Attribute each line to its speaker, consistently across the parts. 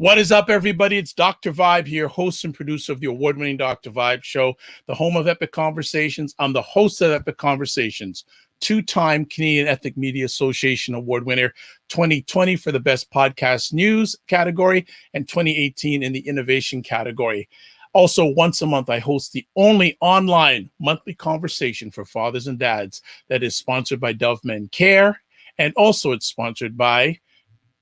Speaker 1: What is up, everybody? It's Dr. Vibe here, host and producer of the award-winning Dr. Vibe Show, the home of Epic Conversations. I'm the host of Epic Conversations, two-time Canadian Ethnic Media Association award winner, 2020 for the best podcast news category, and 2018 in the innovation category. Also, once a month, I host the only online monthly conversation for fathers and dads that is sponsored by Dove Men Care, and also it's sponsored by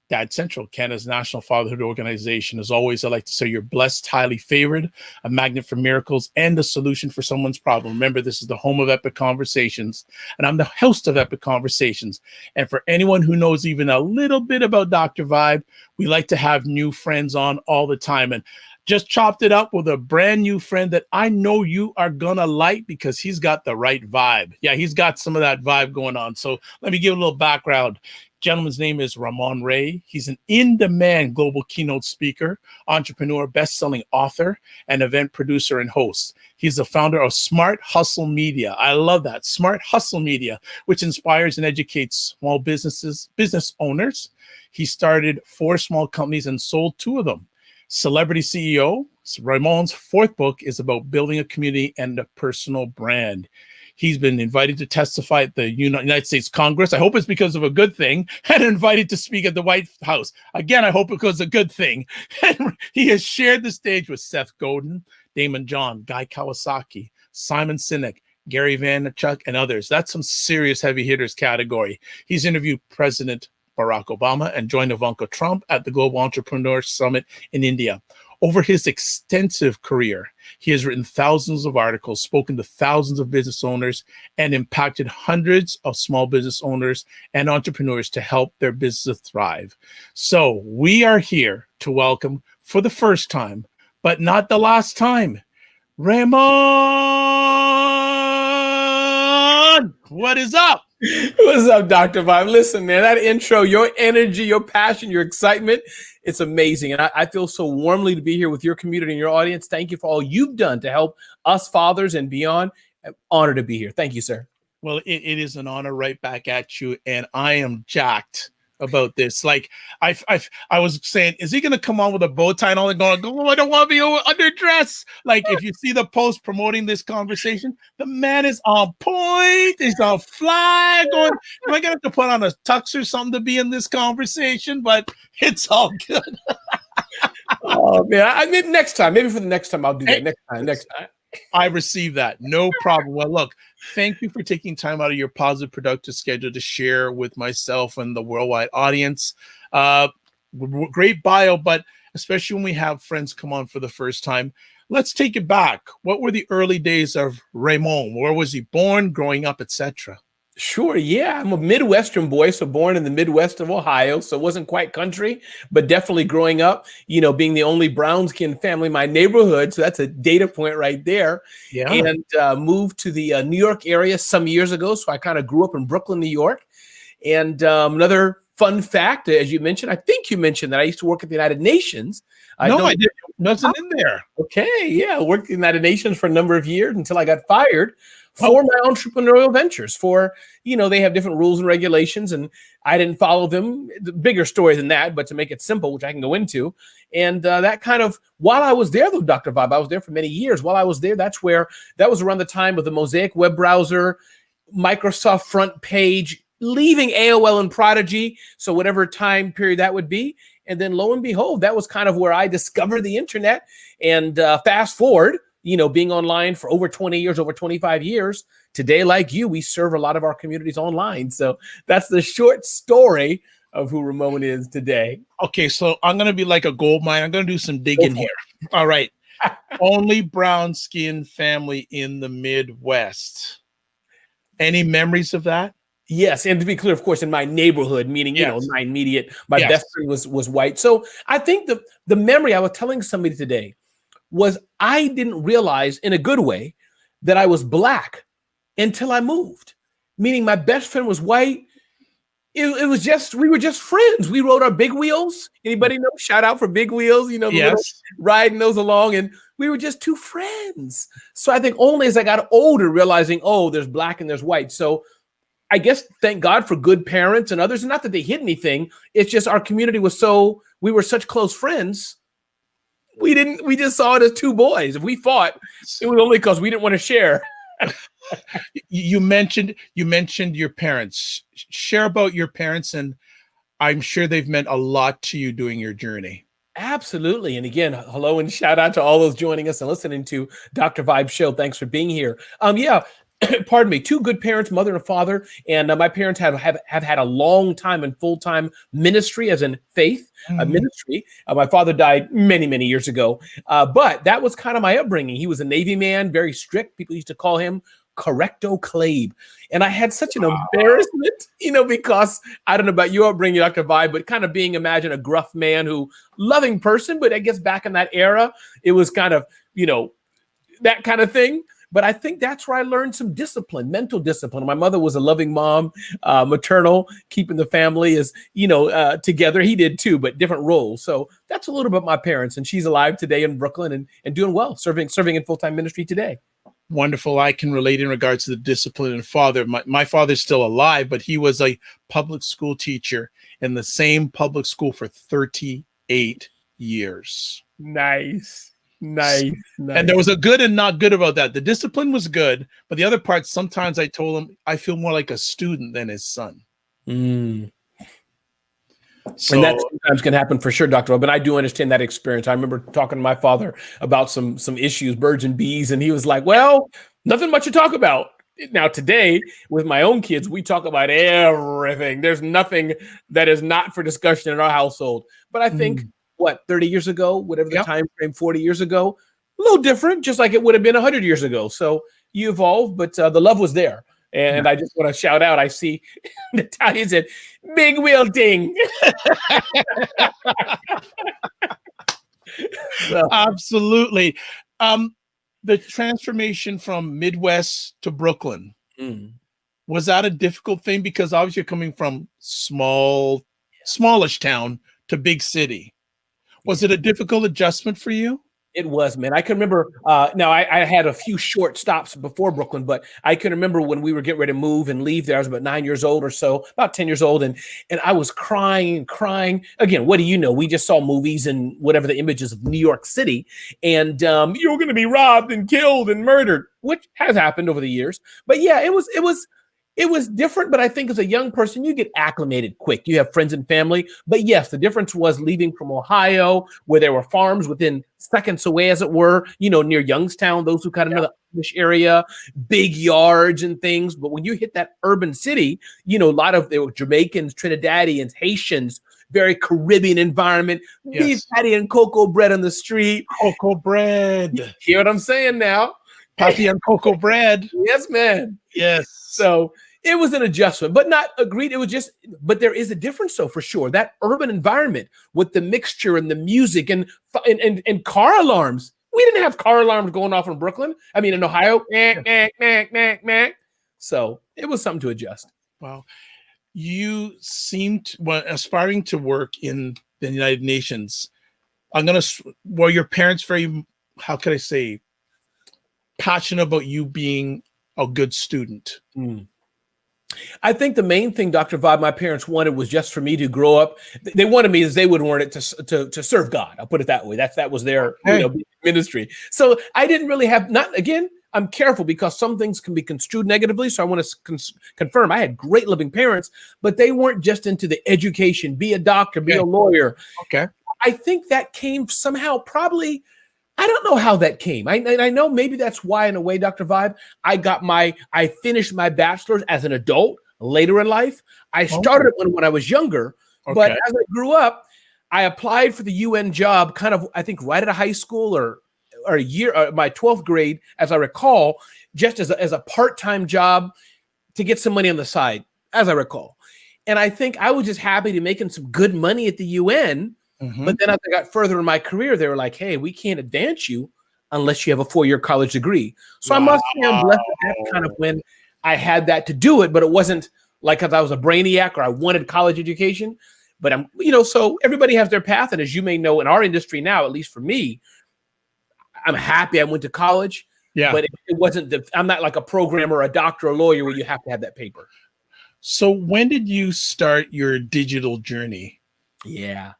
Speaker 1: Dad Central, Canada's national fatherhood organization. As always, I like to say you're blessed, highly favored, a magnet for miracles, and a solution for someone's problem. Remember, this is the home of Epic Conversations, and I'm the host of Epic Conversations. And for anyone who knows even a little bit about Dr. Vibe, we like to have new friends on all the time. And just chopped it up with a brand new friend that I know you are gonna like because he's got the right vibe. Yeah, he's got some of that vibe going on. So let me give a little background. Gentleman's name is Ramon Ray. He's an in-demand global keynote speaker, entrepreneur, best-selling author, and event producer and host. He's the founder of Smart Hustle Media. I love that, Smart Hustle Media, which inspires and educates small business owners. He started 4 small companies and sold 2 of them. Celebrity CEO, Ramon's 4th book is about building a community and a personal brand. He's been invited to testify at the United States Congress. I hope it's because of a good thing, and invited to speak at the White House. Again, I hope it was a good thing. And he has shared the stage with Seth Godin, Daymond John, Kawasaki, Simon Sinek, Gary Vaynerchuk, and others. That's some serious heavy hitters category. He's interviewed President Barack Obama and joined Ivanka Trump at the Global Entrepreneur Summit in India. Over his extensive career, he has written thousands of articles, spoken to thousands of business owners, and impacted hundreds of small business owners and entrepreneurs to help their business thrive. So we are here to welcome, for the first time, but not the last time, Ramon! What is up?
Speaker 2: What's up, Dr. Vibe? Listen, man, that intro, your energy, your passion, your excitement, it's amazing. And I feel so warmly to be here with your community and your audience. Thank you for all you've done to help us fathers and beyond. I'm honored to be here. Thank you, sir.
Speaker 1: Well, it is an honor right back at you. And I am jacked about this. Like I was saying, is he going to come on with a bow tie and all and going, oh, I don't want to be underdressed. Like if you see the post promoting this conversation, the man is on point. He's on fly going, am I going to have to put on a tux or something to be in this conversation? But it's all good.
Speaker 2: Oh man, maybe next time, maybe for the next time I'll do that. Next time.
Speaker 1: I received that. No problem. Well, look, thank you for taking time out of your positive, productive schedule to share with myself and the worldwide audience. Great bio, but especially when we have friends come on for the first time, let's take it back. What were the early days of Ramon? Where was he born, growing up, etc.?
Speaker 2: Sure. Yeah. I'm a Midwestern boy. So born in the Midwest of Ohio. So it wasn't quite country, but definitely growing up, being the only brown skin family in my neighborhood. So that's a data point right there. Yeah. And moved to the New York area some years ago. So I kind of grew up in Brooklyn, New York. And another fun fact, as you mentioned, I think you mentioned that I used to work at the United Nations.
Speaker 1: I didn't. Nothing in there.
Speaker 2: Okay. Yeah. Worked at the United Nations for a number of years until I got fired for my entrepreneurial ventures. They have different rules and regulations, and I didn't follow them. The bigger story than that, but to make it simple, which I can go into. And that kind of, while I was there, though, Dr. Vibe, I was there for many years. While I was there, that was around the time of the Mosaic web browser, Microsoft front page, leaving AOL and Prodigy. So whatever time period that would be. And then lo and behold, that was kind of where I discovered the internet. And fast forward, being online for over 20 years, over 25 years, today, like you, we serve a lot of our communities online. So that's the short story of who Ramon is today.
Speaker 1: Okay, so I'm going to be like a gold mine. I'm going to do some digging here. All right. Only brown skin family in the Midwest. Any memories of that?
Speaker 2: Yes, and to be clear, of course, in my neighborhood, meaning, my immediate, my best friend was white. So I think the memory, I was telling somebody today, was I didn't realize in a good way that I was Black until I moved, meaning my best friend was white. It was just, we were just friends. We rode our big wheels. Anybody know? Shout out for big wheels, riding those along. And we were just 2 friends. So I think only as I got older, realizing, oh, there's Black and there's white. So I guess, thank God for good parents and others. Not that they hid anything. It's just our community was we were such close friends. We just saw it as two boys. If we fought, it was only because we didn't want to share.
Speaker 1: You mentioned your parents. Share about your parents, and I'm sure they've meant a lot to you during your journey.
Speaker 2: Absolutely. And again, hello and shout out to all those joining us and listening to Dr. Vibe Show. Thanks for being here. Yeah, pardon me, two good parents, mother and father. And my parents have had a long time and full-time ministry, as in faith ministry. My father died many, many years ago. But that was kind of my upbringing. He was a Navy man, very strict. People used to call him Correcto Clabe. And I had such an embarrassment, because I don't know about your upbringing, Dr. Vibe, but kind of imagine a gruff man loving person, but I guess back in that era, it was kind of, that kind of thing. But I think that's where I learned some discipline, mental discipline. My mother was a loving mom, maternal, keeping the family together. He did too, but different roles. So that's a little bit about my parents. And she's alive today in Brooklyn and doing well, serving in full-time ministry today.
Speaker 1: Wonderful. I can relate in regards to the discipline and father. My father's still alive, but he was a public school teacher in the same public school for 38 years.
Speaker 2: Nice.
Speaker 1: And there was a good and not good about that. The discipline was good, but the other part, sometimes I told him I feel more like a student than his son. So,
Speaker 2: and that sometimes can happen for sure, Dr. But I do understand that experience. I remember talking to my father about some issues, birds and bees, and he was like, well, nothing much to talk about. Now, today, with my own kids, we talk about everything. There's nothing that is not for discussion in our household. But I think, 30 years ago, whatever the time frame, 40 years ago, a little different, just like it would have been 100 years ago. So you evolved, but the love was there. And I just want to shout out, I see Natalia said, big wheel ding.
Speaker 1: Absolutely. The transformation from Midwest to Brooklyn, was that a difficult thing? Because obviously you're coming from smallish town to big city. Was it a difficult adjustment for you?
Speaker 2: It was, man. I can remember, now I had a few short stops before Brooklyn, but I can remember when we were getting ready to move and leave there. I was about 9 years old or so, about 10 years old. And I was crying. Again, what do you know? We just saw movies and whatever the images of New York City. And you're going to be robbed and killed and murdered, which has happened over the years. But yeah, it was different, but I think as a young person, you get acclimated quick. You have friends and family. But yes, the difference was leaving from Ohio, where there were farms within seconds away, as it were, near Youngstown, those who kind of know the Amish area, big yards and things. But when you hit that urban city, a lot of there were Jamaicans, Trinidadians, Haitians, very Caribbean environment, beef patty and cocoa bread on the street.
Speaker 1: Cocoa bread.
Speaker 2: You hear what I'm saying now?
Speaker 1: Patty and cocoa bread.
Speaker 2: Yes, man.
Speaker 1: Yes.
Speaker 2: So it was an adjustment, but not agreed. It was just, but there is a difference, though, for sure. That urban environment with the mixture and the music and car alarms. We didn't have car alarms going off in Brooklyn. I mean, in Ohio. So it was something to adjust.
Speaker 1: Wow. You seemed aspiring to work in the United Nations. Were your parents very, how could I say, passionate about you being a good student?
Speaker 2: I think the main thing, Dr. Vibe, my parents wanted was just for me to grow up. They wanted me, as they would want it, to serve God. I'll put it that way. That was their ministry. So I didn't really have, I'm careful because some things can be construed negatively. So I want to confirm I had great living parents, but they weren't just into the education, be a doctor, be a lawyer.
Speaker 1: Okay.
Speaker 2: I think that came somehow probably, I don't know how that came. I know maybe that's why, in a way, Dr. Vibe, I finished my bachelor's as an adult later in life. I started it when I was younger, but as I grew up, I applied for the UN job kind of, I think, right out of high school or a year, my 12th grade, as I recall, just as a part-time job to get some money on the side, as I recall. And I think I was just happy to making some good money at the UN. But then as I got further in my career, they were like, hey, we can't advance you unless you have a 4-year college degree. So I must say I'm blessed with that kind of when I had that to do it, but it wasn't like because I was a brainiac or I wanted college education. But I'm, so everybody has their path. And as you may know, in our industry now, at least for me, I'm happy I went to college.
Speaker 1: Yeah.
Speaker 2: But it wasn't, I'm not like a programmer, a doctor, or a lawyer where you have to have that paper.
Speaker 1: So when did you start your digital journey?
Speaker 2: Yeah.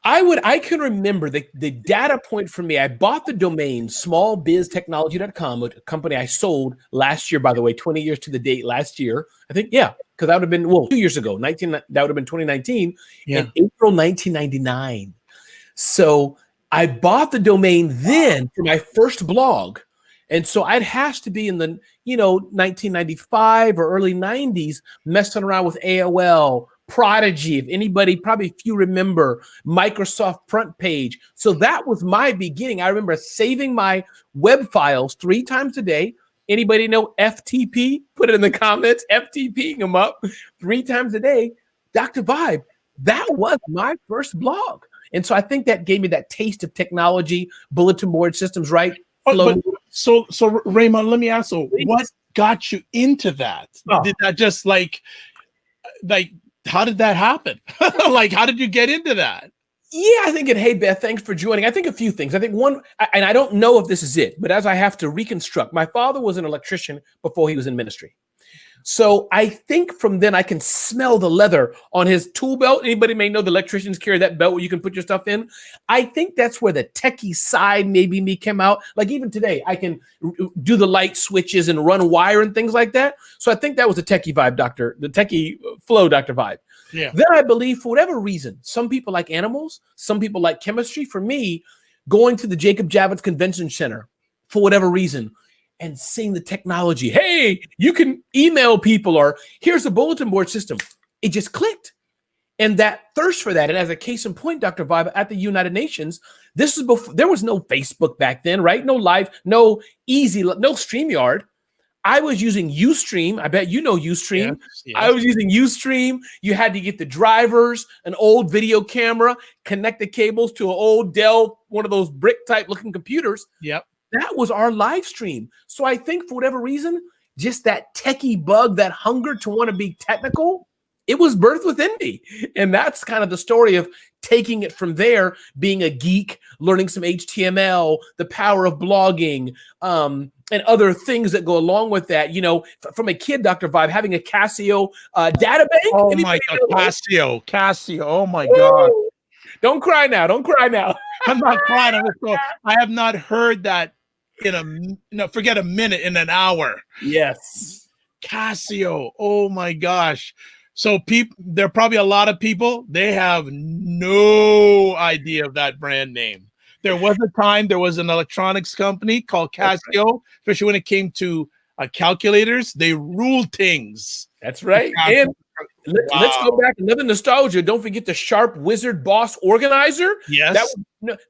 Speaker 2: I can remember the data point for me. I bought the domain smallbiztechnology.com, a company I sold last year, by the way, 20 years to the date last year. I think, yeah, because that would have been, 2 years ago, that would have been 2019,
Speaker 1: Yeah.
Speaker 2: in April 1999. So I bought the domain then for my first blog. And so I'd has to be in the, 1995 or early 90s, messing around with AOL, Prodigy, if anybody, probably few remember, Microsoft Front Page. So that was my beginning. I remember saving my web files 3 times a day. Anybody know FTP? Put it in the comments, FTPing them up 3 times a day. Dr. Vibe, that was my first blog. And so I think that gave me that taste of technology, bulletin board systems, right?
Speaker 1: So Raymond, let me ask you, what got you into that? Did that just like how did that happen? Like, how did you get into that?
Speaker 2: Yeah, I think hey, Beth, thanks for joining. I think a few things. I think one, and I don't know if this is it, but as I have to reconstruct, my father was an electrician before he was in ministry. So I think from then I can smell the leather on his tool belt. Anybody may know the electricians carry that belt where you can put your stuff in. I think that's where the techie side maybe me came out. Like even today, I can do the light switches and run wire and things like that. So I think that was the techie vibe, the techie flow, Dr. Vibe.
Speaker 1: Yeah.
Speaker 2: Then I believe for whatever reason, some people like animals, some people like chemistry. For me, going to the Jacob Javits Convention Center for whatever reason, and seeing the technology. Hey, you can email people, or here's a bulletin board system. It just clicked. And that thirst for that. And as a case in point, Dr. Vibe, at the United Nations, this is before, there was no Facebook back then, right? No live, no StreamYard. I was using Ustream. I bet you know Ustream.
Speaker 1: Yes.
Speaker 2: I was using Ustream. You had to get the drivers, an old video camera, connect the cables to an old Dell, one of those brick type looking computers.
Speaker 1: Yep.
Speaker 2: That was our live stream. So I think for whatever reason, just that techie bug, that hunger to want to be technical, it was birthed within me. And that's kind of the story of taking it from there, being a geek, learning some HTML, the power of blogging, and other things that go along with that. From a kid, Dr. Vibe, having a Casio database.
Speaker 1: Oh my God, Casio. Oh my God.
Speaker 2: Don't cry now. Don't cry now.
Speaker 1: I'm not crying. I have not heard that forget a minute, in an hour.
Speaker 2: Yes.
Speaker 1: Casio. Oh my gosh. So there are probably a lot of people, they have no idea of that brand name. There was a time, there was an electronics company called Casio, especially when it came to calculators. They ruled things.
Speaker 2: That's right. And let's go back and live in nostalgia. Don't forget the Sharp Wizard Boss Organizer.
Speaker 1: Yes.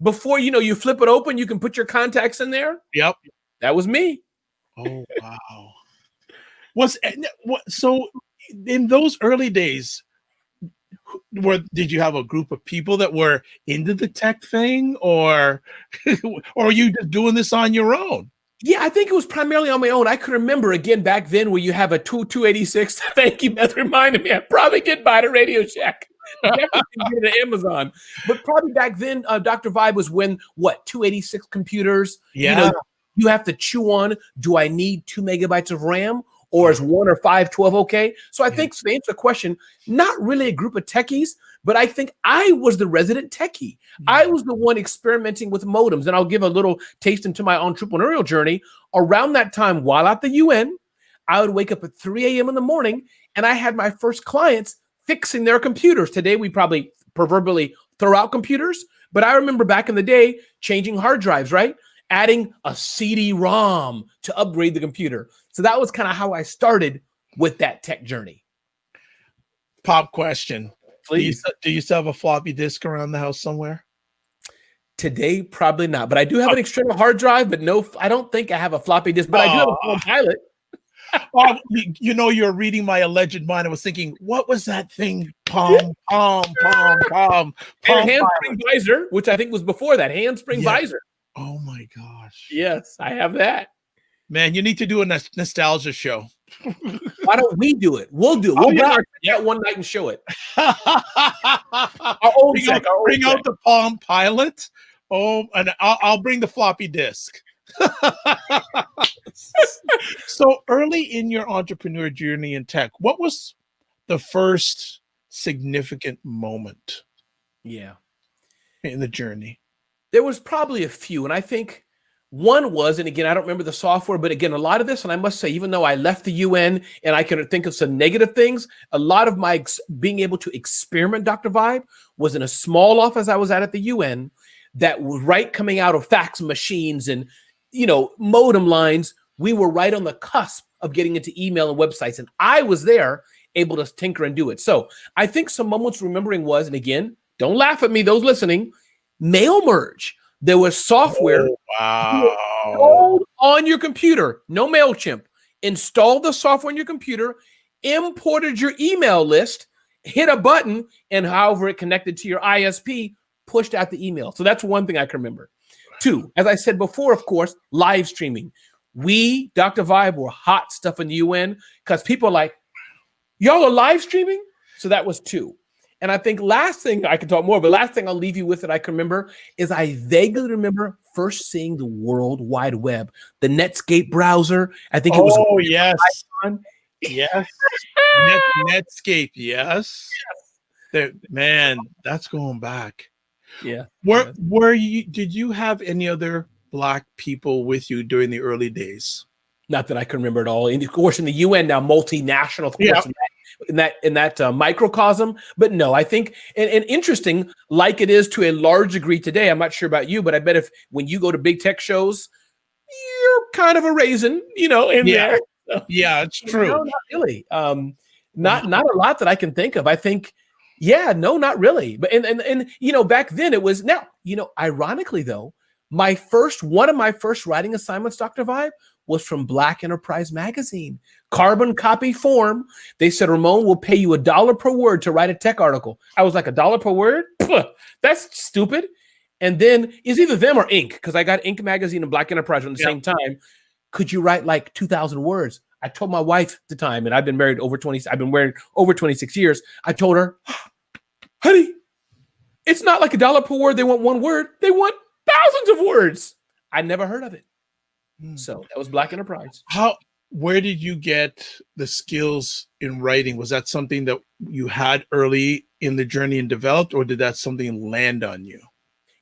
Speaker 2: Before you flip it open, you can put your contacts in there.
Speaker 1: Yep.
Speaker 2: That was me.
Speaker 1: Oh wow. So in those early days, did you have a group of people that were into the tech thing, or are you just doing this on your own?
Speaker 2: Yeah, I think it was primarily on my own. I can remember, again, back then where you have a 286. Thank you, Beth, reminded me. I probably get by to Radio Shack. Definitely get it at Amazon. But probably back then, Dr. Vibe was when, 286 computers?
Speaker 1: Yeah.
Speaker 2: You have to chew on, do I need 2 megabytes of RAM? Or is 1 or 512 okay? So I think, to answer the question, not really a group of techies, but I think I was the resident techie. I was the one experimenting with modems. And I'll give a little taste into my entrepreneurial journey. Around that time, while at the UN, I would wake up at 3 a.m. in the morning, and I had my first clients fixing their computers. Today, we probably proverbially throw out computers. But I remember back in the day, changing hard drives, right? Adding a CD-ROM to upgrade the computer. So that was kind of how I started with that tech journey.
Speaker 1: Pop question.
Speaker 2: Please.
Speaker 1: Do you still have a floppy disk around the house somewhere?
Speaker 2: Today, probably not. But I do have an external hard drive, but no, I don't think I have a floppy disk. But I do have a Palm Pilot.
Speaker 1: You're reading my alleged mind. I was thinking, what was that thing? Palm.
Speaker 2: And handspring visor, which I think was before that. Handspring visor.
Speaker 1: Oh my gosh.
Speaker 2: Yes, I have that.
Speaker 1: Man, you need to do a nostalgia show.
Speaker 2: Why don't we do it? We'll do it. We'll get out one night and show it.
Speaker 1: Bring out the Palm Pilot. Oh, and I'll bring the floppy disk. So early in your entrepreneur journey in tech, what was the first significant moment
Speaker 2: Yeah.
Speaker 1: in the journey?
Speaker 2: There was probably a few. And I think one was, and again, I don't remember the software, but again, a lot of this, and I must say, even though I left the UN and I can think of some negative things, a lot of my being able to experiment Dr. Vibe was in a small office I was at the UN that was right coming out of fax machines and, modem lines. We were right on the cusp of getting into email and websites. And I was there able to tinker and do it. So I think some moments remembering was, and again, don't laugh at me, those listening, mail merge. There was software installed on your computer, no MailChimp. Installed the software on your computer, imported your email list, hit a button, and however it connected to your ISP, pushed out the email. So that's one thing I can remember. Two, as I said before, of course, live streaming. We, Dr. Vibe, were hot stuff in the UN because people are like, y'all are live streaming? So that was two. And I think last thing, I can talk more, but last thing I'll leave you with that I can remember is I vaguely remember first seeing the World Wide Web, the Netscape browser. I think it was.
Speaker 1: Oh, yes. Yes. Netscape. Yes. Man, that's going back.
Speaker 2: Yeah.
Speaker 1: Did you have any other Black people with you during the early days?
Speaker 2: Not that I can remember at all. And of course, in the UN now, multinational, of course, in that microcosm. But no, I think, and interesting, like it is to a large degree today. I'm not sure about you, but I bet when you go to big tech shows, you're kind of a raisin, in there. So,
Speaker 1: yeah, it's true.
Speaker 2: No, not really. Not a lot that I can think of. I think, no, not really. But and back then it was now, ironically though, one of my first writing assignments, Dr. Vibe, was from Black Enterprise Magazine, carbon copy form. They said, Ramon, we'll pay you $1 per word to write a tech article. I was like, $1 per word? That's stupid. And then it's either them or Inc., because I got Inc. magazine and Black Enterprise at the same time. Could you write like 2,000 words? I told my wife at the time, and I've been married I've been married over 26 years. I told her, honey, it's not like $1 per word. They want one word. They want thousands of words. I never heard of it. So that was Black Enterprise.
Speaker 1: Where did you get the skills in writing? Was that something that you had early in the journey and developed, or did that something land on you?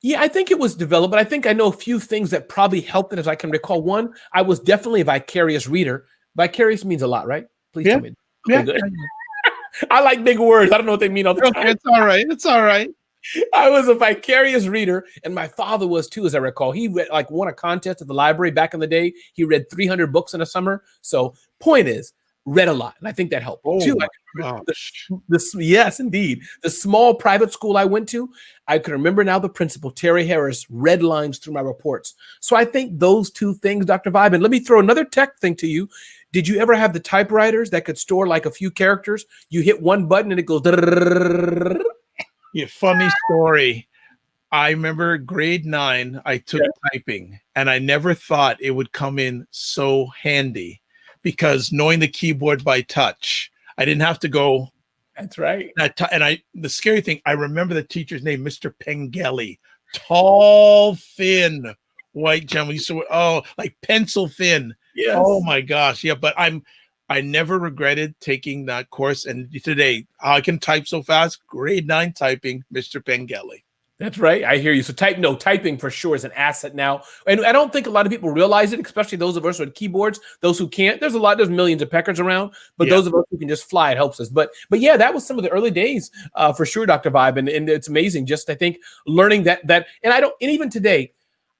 Speaker 2: Yeah, I think it was developed, but I think I know a few things that probably helped it, as I can recall. One, I was definitely a vicarious reader. Vicarious means a lot, right? Please tell me. Okay, good. I like big words. I don't know what they mean all the time.
Speaker 1: It's all right. It's all right.
Speaker 2: I was a vicarious reader, and my father was too, as I recall. He read, won a contest at the library back in the day. He read 300 books in a summer. So point is, read a lot, and I think that helped. Two, yes, indeed. The small private school I went to, I can remember now the principal, Terry Harris, read lines through my reports. So I think those two things, Dr. Vibe, and let me throw another tech thing to you. Did you ever have the typewriters that could store like a few characters? You hit one button and it goes.
Speaker 1: Yeah, funny story. I remember grade 9, I took typing, and I never thought it would come in so handy because knowing the keyboard by touch, I didn't have to go.
Speaker 2: That's right.
Speaker 1: The scary thing, I remember the teacher's name, Mr. Pengelly, tall, thin, white gentleman. Like pencil thin.
Speaker 2: Yes.
Speaker 1: Oh my gosh. Yeah. But I never regretted taking that course. And today I can type so fast. Grade 9 typing, Mr. Pengelly.
Speaker 2: That's right. I hear you. So typing for sure is an asset now. And I don't think a lot of people realize it, especially those of us with keyboards, those who can't. There's millions of peckers around, but those of us who can just fly, it helps us. But yeah, that was some of the early days for sure, Dr. Vibe. And it's amazing. Just, I think, learning that, and even today,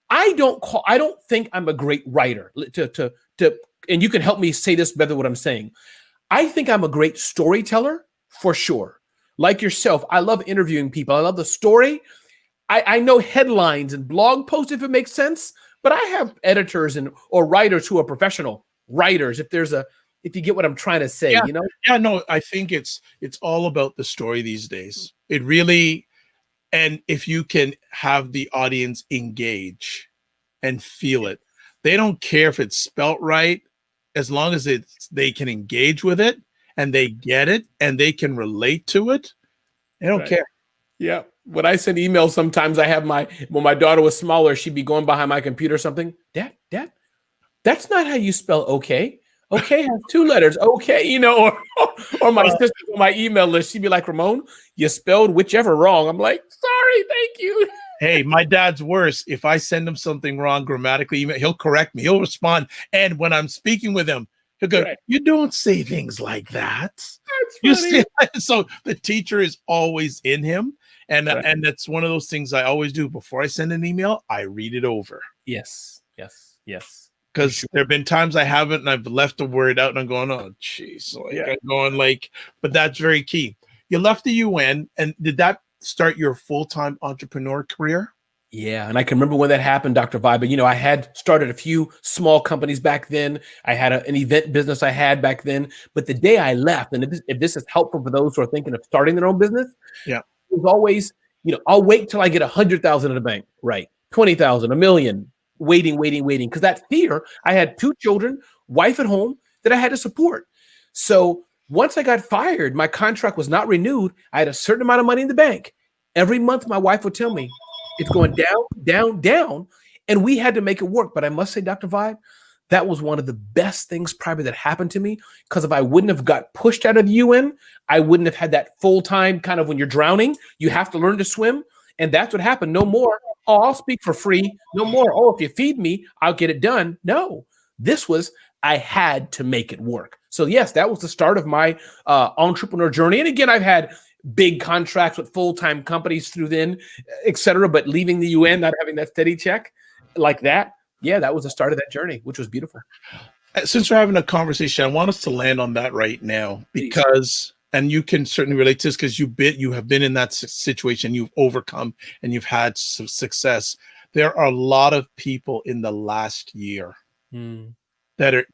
Speaker 2: I don't think I'm a great writer and you can help me say this better what I'm saying. I think I'm a great storyteller for sure. Like yourself, I love interviewing people. I love the story. I know headlines and blog posts if it makes sense, but I have editors or writers who are professional writers. If you get what I'm trying to say,
Speaker 1: Yeah, no, I think it's all about the story these days. It really, and if you can have the audience engage and feel it, they don't care if it's spelt right, as long as they can engage with it and they get it and they can relate to it. They don't care.
Speaker 2: Yeah. When I send emails, sometimes I have when my daughter was smaller, she'd be going behind my computer or something. Dad, That's not how you spell okay. Okay has two letters. Okay, you know, or my sister on my email list, she'd be like, Ramon, you spelled whichever wrong. I'm like, sorry, thank you.
Speaker 1: Hey, my dad's worse. If I send him something wrong grammatically, he'll correct me. He'll respond. And when I'm speaking with him, he'll go,
Speaker 2: Right.
Speaker 1: you don't say things like that.
Speaker 2: That's
Speaker 1: You
Speaker 2: funny.
Speaker 1: see, so the teacher is always in him. And
Speaker 2: Right.
Speaker 1: and that's one of those things I always do. Before I send an email, I read it over.
Speaker 2: Yes.
Speaker 1: Because
Speaker 2: Sure.
Speaker 1: there have been times I haven't and I've left the word out and I'm going, oh, geez. I'm going but that's very key. You left the UN, and did that start your full-time entrepreneur career?
Speaker 2: Yeah, and I can remember when that happened, Dr. Vibe. But, I had started a few small companies back then. I had an event business I had back then. But the day I left, and if this is helpful for those who are thinking of starting their own business,
Speaker 1: Yeah,
Speaker 2: it was always, I'll wait till I get 100,000 in the bank, right? 20,000, a million, waiting. Because that fear, I had 2 children, wife at home that I had to support. So once I got fired, my contract was not renewed. I had a certain amount of money in the bank. Every month, my wife would tell me, it's going down. And we had to make it work. But I must say, Dr. Vibe, that was one of the best things probably that happened to me. Because if I wouldn't have got pushed out of the UN, I wouldn't have had that full-time kind of, when you're drowning, you have to learn to swim. And that's what happened. No more, oh, I'll speak for free. No more, oh, if you feed me, I'll get it done. No, this was, I had to make it work. So yes, that was the start of my entrepreneur journey. And again, I've had big contracts with full-time companies through then, et cetera, but leaving the UN, not having that steady check like that. Yeah, that was the start of that journey, which was beautiful.
Speaker 1: Since we're having a conversation, I want us to land on that right now because, and you can certainly relate to this because you have been in that situation, you've overcome and you've had some success. There are a lot of people in the last year that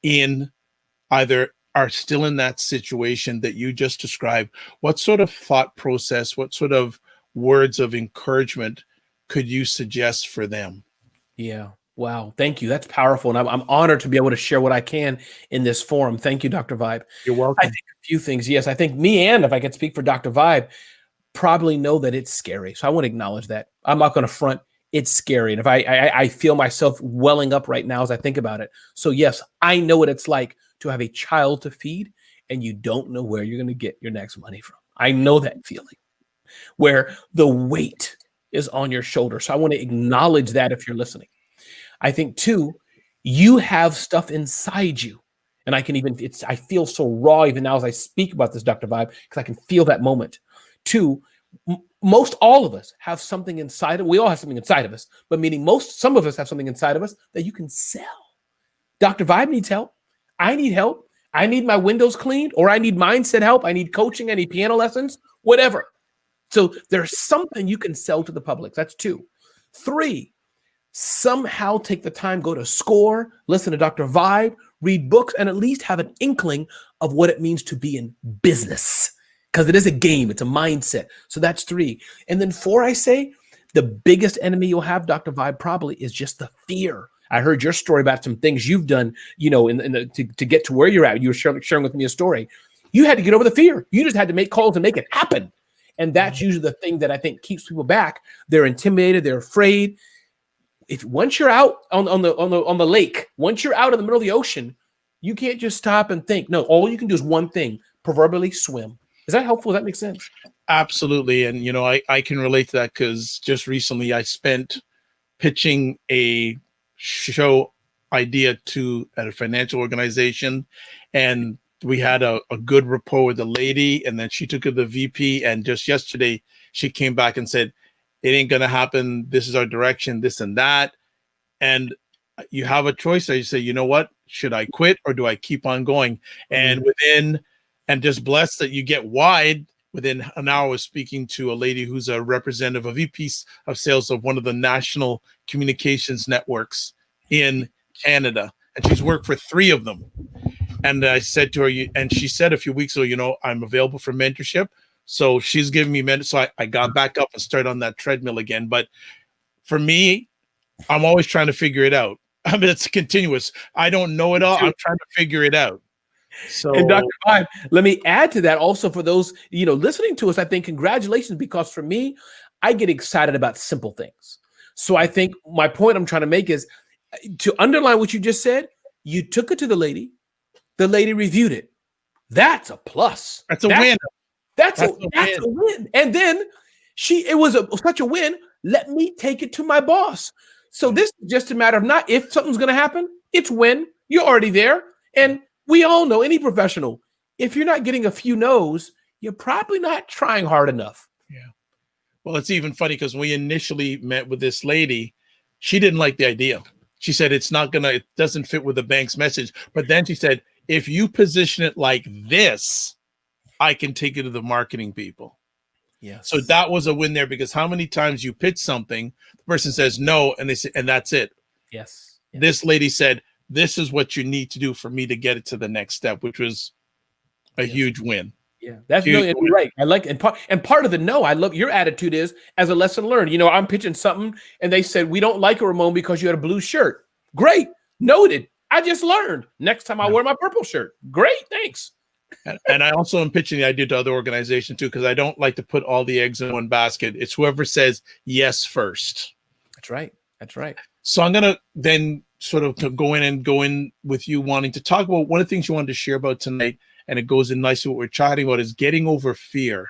Speaker 1: are still in that situation that you just described. What sort of thought process, what sort of words of encouragement could you suggest for them?
Speaker 2: Yeah. Wow. Thank you. That's powerful. And I'm honored to be able to share what I can in this forum. Thank you, Dr. Vibe.
Speaker 1: You're welcome.
Speaker 2: I think a few things. Yes. I think me, and if I could speak for Dr. Vibe, probably know that it's scary. So I want to acknowledge that. I'm not going to front. It's scary. And if I feel myself welling up right now as I think about it. So yes, I know what it's like to have a child to feed and you don't know where you're going to get your next money from. I know that feeling where the weight is on your shoulder. So I want to acknowledge that if you're listening. I think too, you have stuff inside you. And I feel so raw even now as I speak about this, Dr. Vibe, because I can feel that moment. Two, most all of us have something inside of, we all have something inside of us, but meaning some of us have something inside of us that you can sell. Dr. Vibe needs help. I need help. I need my windows cleaned, or I need mindset help. I need coaching. I need piano lessons, whatever. So there's something you can sell to the public. That's 2. 3, somehow take the time, go to SCORE, listen to Dr. Vibe, read books, and at least have an inkling of what it means to be in business. Because it is a game, it's a mindset. So that's 3. And then 4, I say, the biggest enemy you'll have, Dr. Vibe, probably is just the fear. I heard your story about some things you've done, to get to where you're at. You were sharing with me a story. You had to get over the fear. You just had to make calls and make it happen. And that's usually the thing that I think keeps people back. They're intimidated. They're afraid. Once you're out on the lake, once you're out in the middle of the ocean, you can't just stop and think. No, all you can do is one thing, proverbially swim. Is that helpful? Does that make sense?
Speaker 1: Absolutely. And, I can relate to that because just recently I spent pitching a show idea at a financial organization. And we had a good rapport with the lady. And then she took it to the VP. And just yesterday, she came back and said, it ain't going to happen. This is our direction, this and that. And you have a choice. You say, you know what? Should I quit or do I keep on going? And and just blessed that you get wide. Within an hour, I was speaking to a lady who's a representative, a VP of sales of one of the national communications networks in Canada. And she's worked for 3 of them. And I said to her, and she said a few weeks ago, I'm available for mentorship. So she's giving me mentorship. So I got back up and started on that treadmill again. But for me, I'm always trying to figure it out. I mean, it's continuous. I don't know it all. I'm trying to figure it out. So,
Speaker 2: and Dr. Vibe, let me add to that also for those, listening to us, I think congratulations, because for me, I get excited about simple things. So I think my point I'm trying to make is to underline what you just said, You took it to the lady reviewed it. That's a plus.
Speaker 1: That's a win.
Speaker 2: That's a win. And then it was such a win. Let me take it to my boss. So this is just a matter of not if something's going to happen, it's when. You're already there. And we all know, any professional, if you're not getting a few no's, you're probably not trying hard enough.
Speaker 1: Yeah. Well, it's even funny because when we initially met with this lady, she didn't like the idea. She said it doesn't fit with the bank's message. But then she said, if you position it like this, I can take it to the marketing people.
Speaker 2: Yes.
Speaker 1: So that was a win there, because how many times you pitch something, the person says no, and they say, and that's it.
Speaker 2: Yes.
Speaker 1: This lady said, this is what you need to do for me to get it to the next step, which was a huge win.
Speaker 2: Yeah, that's really right. I like, and part of the no, I love your attitude is as a lesson learned. You know, I'm pitching something and they said, we don't like it, Ramon, because you had a blue shirt. Great. Noted. I just learned. Next time I wear my purple shirt. Great. Thanks.
Speaker 1: And I also am pitching the idea to other organizations too, because I don't like to put all the eggs in one basket. It's whoever says yes first.
Speaker 2: That's right. That's right.
Speaker 1: So I'm going to then sort of go in with you wanting to talk about one of the things you wanted to share about tonight, and it goes in nicely what we're chatting about, is getting over fear,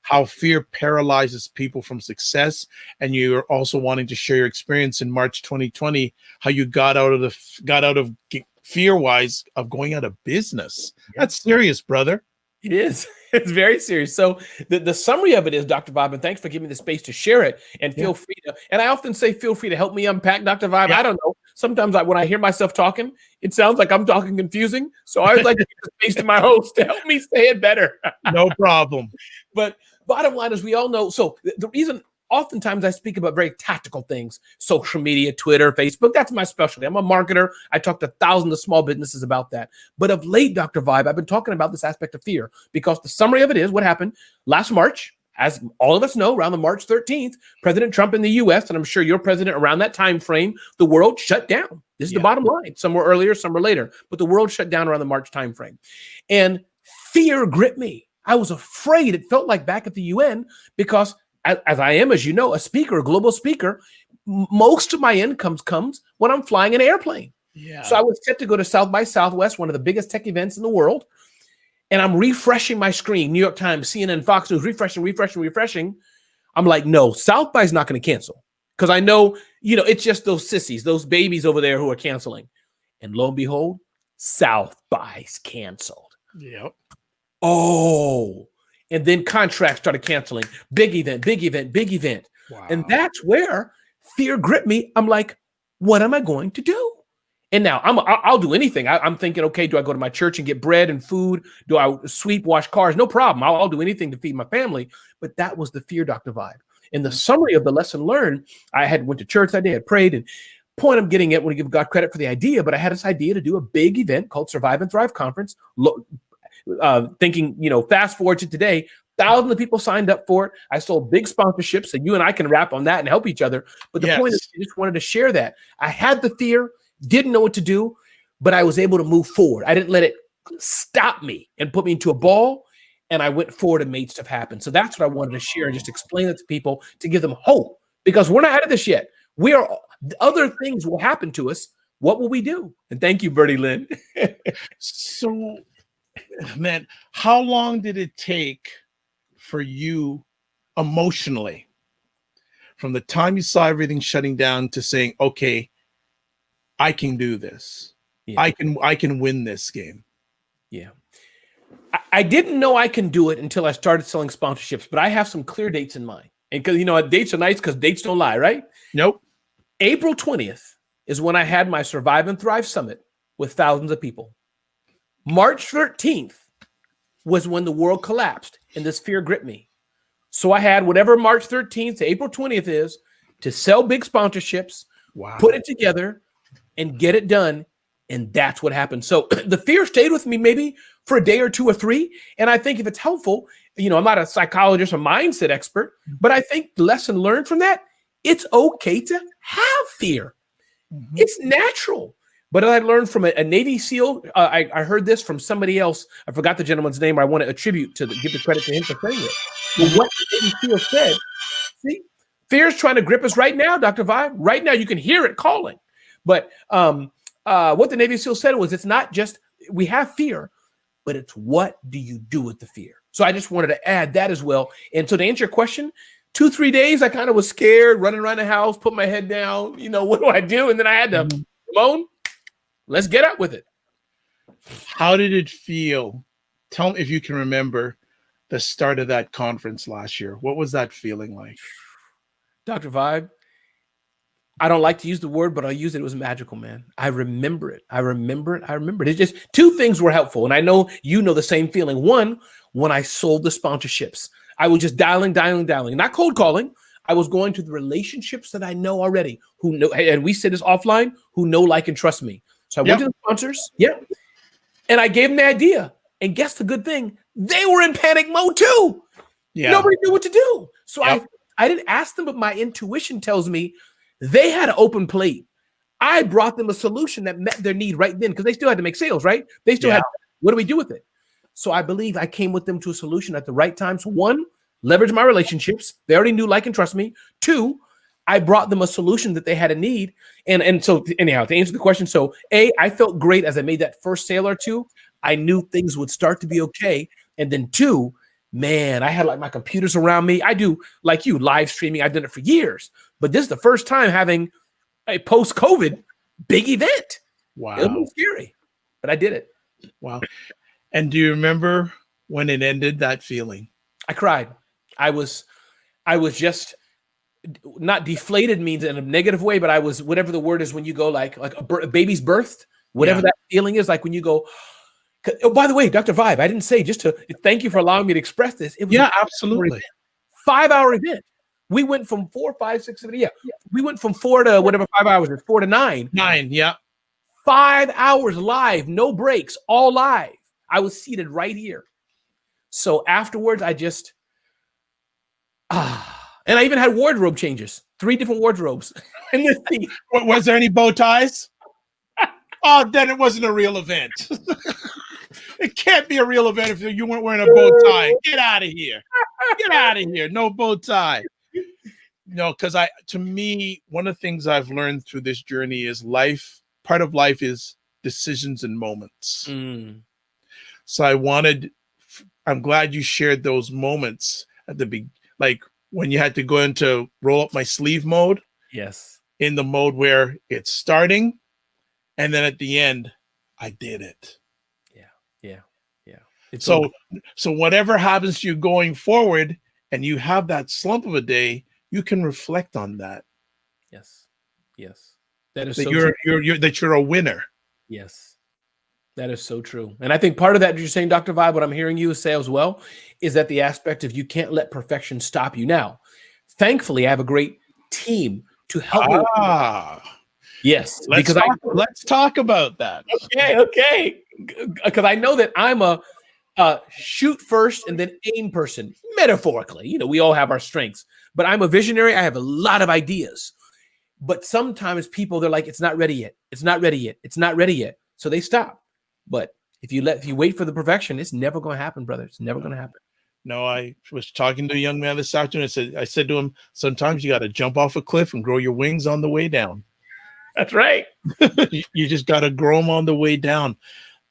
Speaker 1: how fear paralyzes people from success. And you're also wanting to share your experience in March 2020, how you got out of fear-wise of going out of business. That's serious, brother.
Speaker 2: It is. It's very serious. So the summary of it is, Dr. Vibe, and thanks for giving me the space to share it, and feel free to, and I often say, feel free to help me unpack, Dr. Vibe. I don't know. Sometimes when I hear myself talking, it sounds like I'm talking confusing. So I would like to give the space to my host to help me say it better.
Speaker 1: No problem.
Speaker 2: But bottom line is, we all know. So the reason oftentimes I speak about very tactical things, social media, Twitter, Facebook, that's my specialty. I'm a marketer. I talk to thousands of small businesses about that. But of late, Dr. Vibe, I've been talking about this aspect of fear, because the summary of it is what happened last March. As all of us know, around the March 13th, President Trump in the U.S., and I'm sure your president around that time frame, the world shut down. This is the bottom line. Some were earlier, some were later, but the world shut down around the March time frame. And fear gripped me. I was afraid. It felt like back at the UN, because as I am, as you know, a speaker, a global speaker, most of my income comes when I'm flying an airplane. Yeah. So I was set to go to South by Southwest, one of the biggest tech events in the world. And I'm refreshing my screen, New York Times, CNN, Fox News, refreshing. I'm like, no, South by is not going to cancel. Because I know, it's just those sissies, those babies over there who are canceling. And lo and behold, South by's canceled.
Speaker 1: Yep.
Speaker 2: Oh, and then contracts started canceling. Big event. Wow. And that's where fear gripped me. I'm like, what am I going to do? And now I'll do anything. I'm thinking, okay, do I go to my church and get bread and food? Do I sweep, wash cars? No problem. I'll do anything to feed my family. But that was the fear, Dr. Vibe. In the summary of the lesson learned, I went to church that day, I prayed, and point I'm getting at, when I give God credit for the idea, but I had this idea to do a big event called Survive and Thrive Conference. Thinking, fast forward to today, thousands of people signed up for it. I sold big sponsorships, so you and I can wrap on that and help each other. But the point is, I just wanted to share that. I had the fear, didn't know what to do, but I was able to move forward. I didn't let it stop me and put me into a ball, and I went forward and made stuff happen. So that's what I wanted to share and just explain it to people, to give them hope, because we're not out of this yet. Other things will happen to us. What will we do? And thank you, Bertie Lynn.
Speaker 1: So, man, how long did it take for you emotionally, from the time you saw everything shutting down to saying, okay, I can do this. Yeah. I can win this game. Yeah.
Speaker 2: I didn't know I can do it until I started selling sponsorships, but I have some clear dates in mind. And because, dates are nice because dates don't lie, right?
Speaker 1: Nope.
Speaker 2: April 20th is when I had my Survive and Thrive Summit with thousands of people. March 13th was when the world collapsed and this fear gripped me. So I had whatever March 13th to April 20th is to sell big sponsorships, put it together, and get it done. And that's what happened. So the fear stayed with me maybe for a day or two or three. And I think if it's helpful, I'm not a psychologist or mindset expert, but I think the lesson learned from that, it's okay to have fear. Mm-hmm. It's natural. But I learned from a Navy SEAL, I heard this from somebody else. I forgot the gentleman's name. I want to attribute give the credit to him for saying it. But what the Navy SEAL said, see, fear is trying to grip us right now, Dr. Vibe. Right now, you can hear it calling. But what the Navy SEAL said was, it's not just we have fear, but it's what do you do with the fear? So I just wanted to add that as well. And so to answer your question, 2-3 days, I kind of was scared, running around the house, put my head down, what do I do? And then I had to, Ramon, let's get up with it.
Speaker 1: How did it feel? Tell me if you can remember the start of that conference last year. What was that feeling like?
Speaker 2: Dr. Vibe, I don't like to use the word, but I'll use it. It was magical, man. I remember it. It's just two things were helpful. And I know you know the same feeling. One, when I sold the sponsorships, I was just dialing, not cold calling. I was going to the relationships that I know already, who know, and we said this offline, who know, like, and trust me. So I went to the sponsors. Yep. And I gave them the idea. And guess the good thing? They were in panic mode too. Yeah. Nobody knew what to do. So I didn't ask them, but my intuition tells me they had an open plate. I brought them a solution that met their need right then, because they still had to make sales, right? They still had, what do we do with it? So I believe I came with them to a solution at the right time. So one, leverage my relationships. They already knew, like, and trust me. Two, I brought them a solution that they had a need. And so anyhow, to answer the question, so I felt great as I made that first sale or two. I knew things would start to be okay. And then two, man, I had like my computers around me. I do, like you, live streaming. I've done it for years. But this is the first time having a post-COVID big event.
Speaker 1: Wow.
Speaker 2: It was scary, but I did it.
Speaker 1: Wow. And do you remember when it ended, that feeling?
Speaker 2: I cried. I was just, not deflated means in a negative way, but I was, whatever the word is when you go like a baby's birthed, whatever that feeling is, like when you go, oh, by the way, Dr. Vibe, I didn't say, just to thank you for allowing me to express this. It was
Speaker 1: absolutely.
Speaker 2: 5-hour event. We went from 4, 5, 6, 7, we went from 4 to whatever 5 hours is, 4 to 9.
Speaker 1: 9, yeah.
Speaker 2: 5 hours live, no breaks, all live. I was seated right here. So afterwards, I just, and I even had wardrobe changes, 3 different wardrobes in this seat.
Speaker 1: Was there any bow ties? Oh, then it wasn't a real event. It can't be a real event if you weren't wearing a bow tie. Get out of here. Get out of here. No bow tie. No, because to me, one of the things I've learned through this journey is part of life is decisions and moments. So I'm glad you shared those moments at the beginning, like when you had to go into roll up my sleeve mode.
Speaker 2: Yes. In
Speaker 1: the mode where it's starting. And then at the end, I did it. Yeah. So whatever happens to you going forward and you have that slump of a day, you can reflect on that.
Speaker 2: Yes. That is
Speaker 1: that
Speaker 2: so
Speaker 1: you're a winner.
Speaker 2: Yes. That is so true. And I think part of that you're saying, Dr. Vibe, what I'm hearing you say as well, is that the aspect of you can't let perfection stop you. Now, thankfully, I have a great team to help me. Yes.
Speaker 1: Let's talk about that.
Speaker 2: Okay. Because I know that I'm a shoot first and then aim person, metaphorically. We all have our strengths. But I'm a visionary. I have a lot of ideas. But sometimes people, they're like, it's not ready yet. It's not ready yet. It's not ready yet. So they stop. But if you wait for the perfection, it's never going to happen, brother. It's never going to happen.
Speaker 1: No, I was talking to a young man this afternoon. I said to him, sometimes you got to jump off a cliff and grow your wings on the way down.
Speaker 2: That's right.
Speaker 1: You just got to grow them on the way down.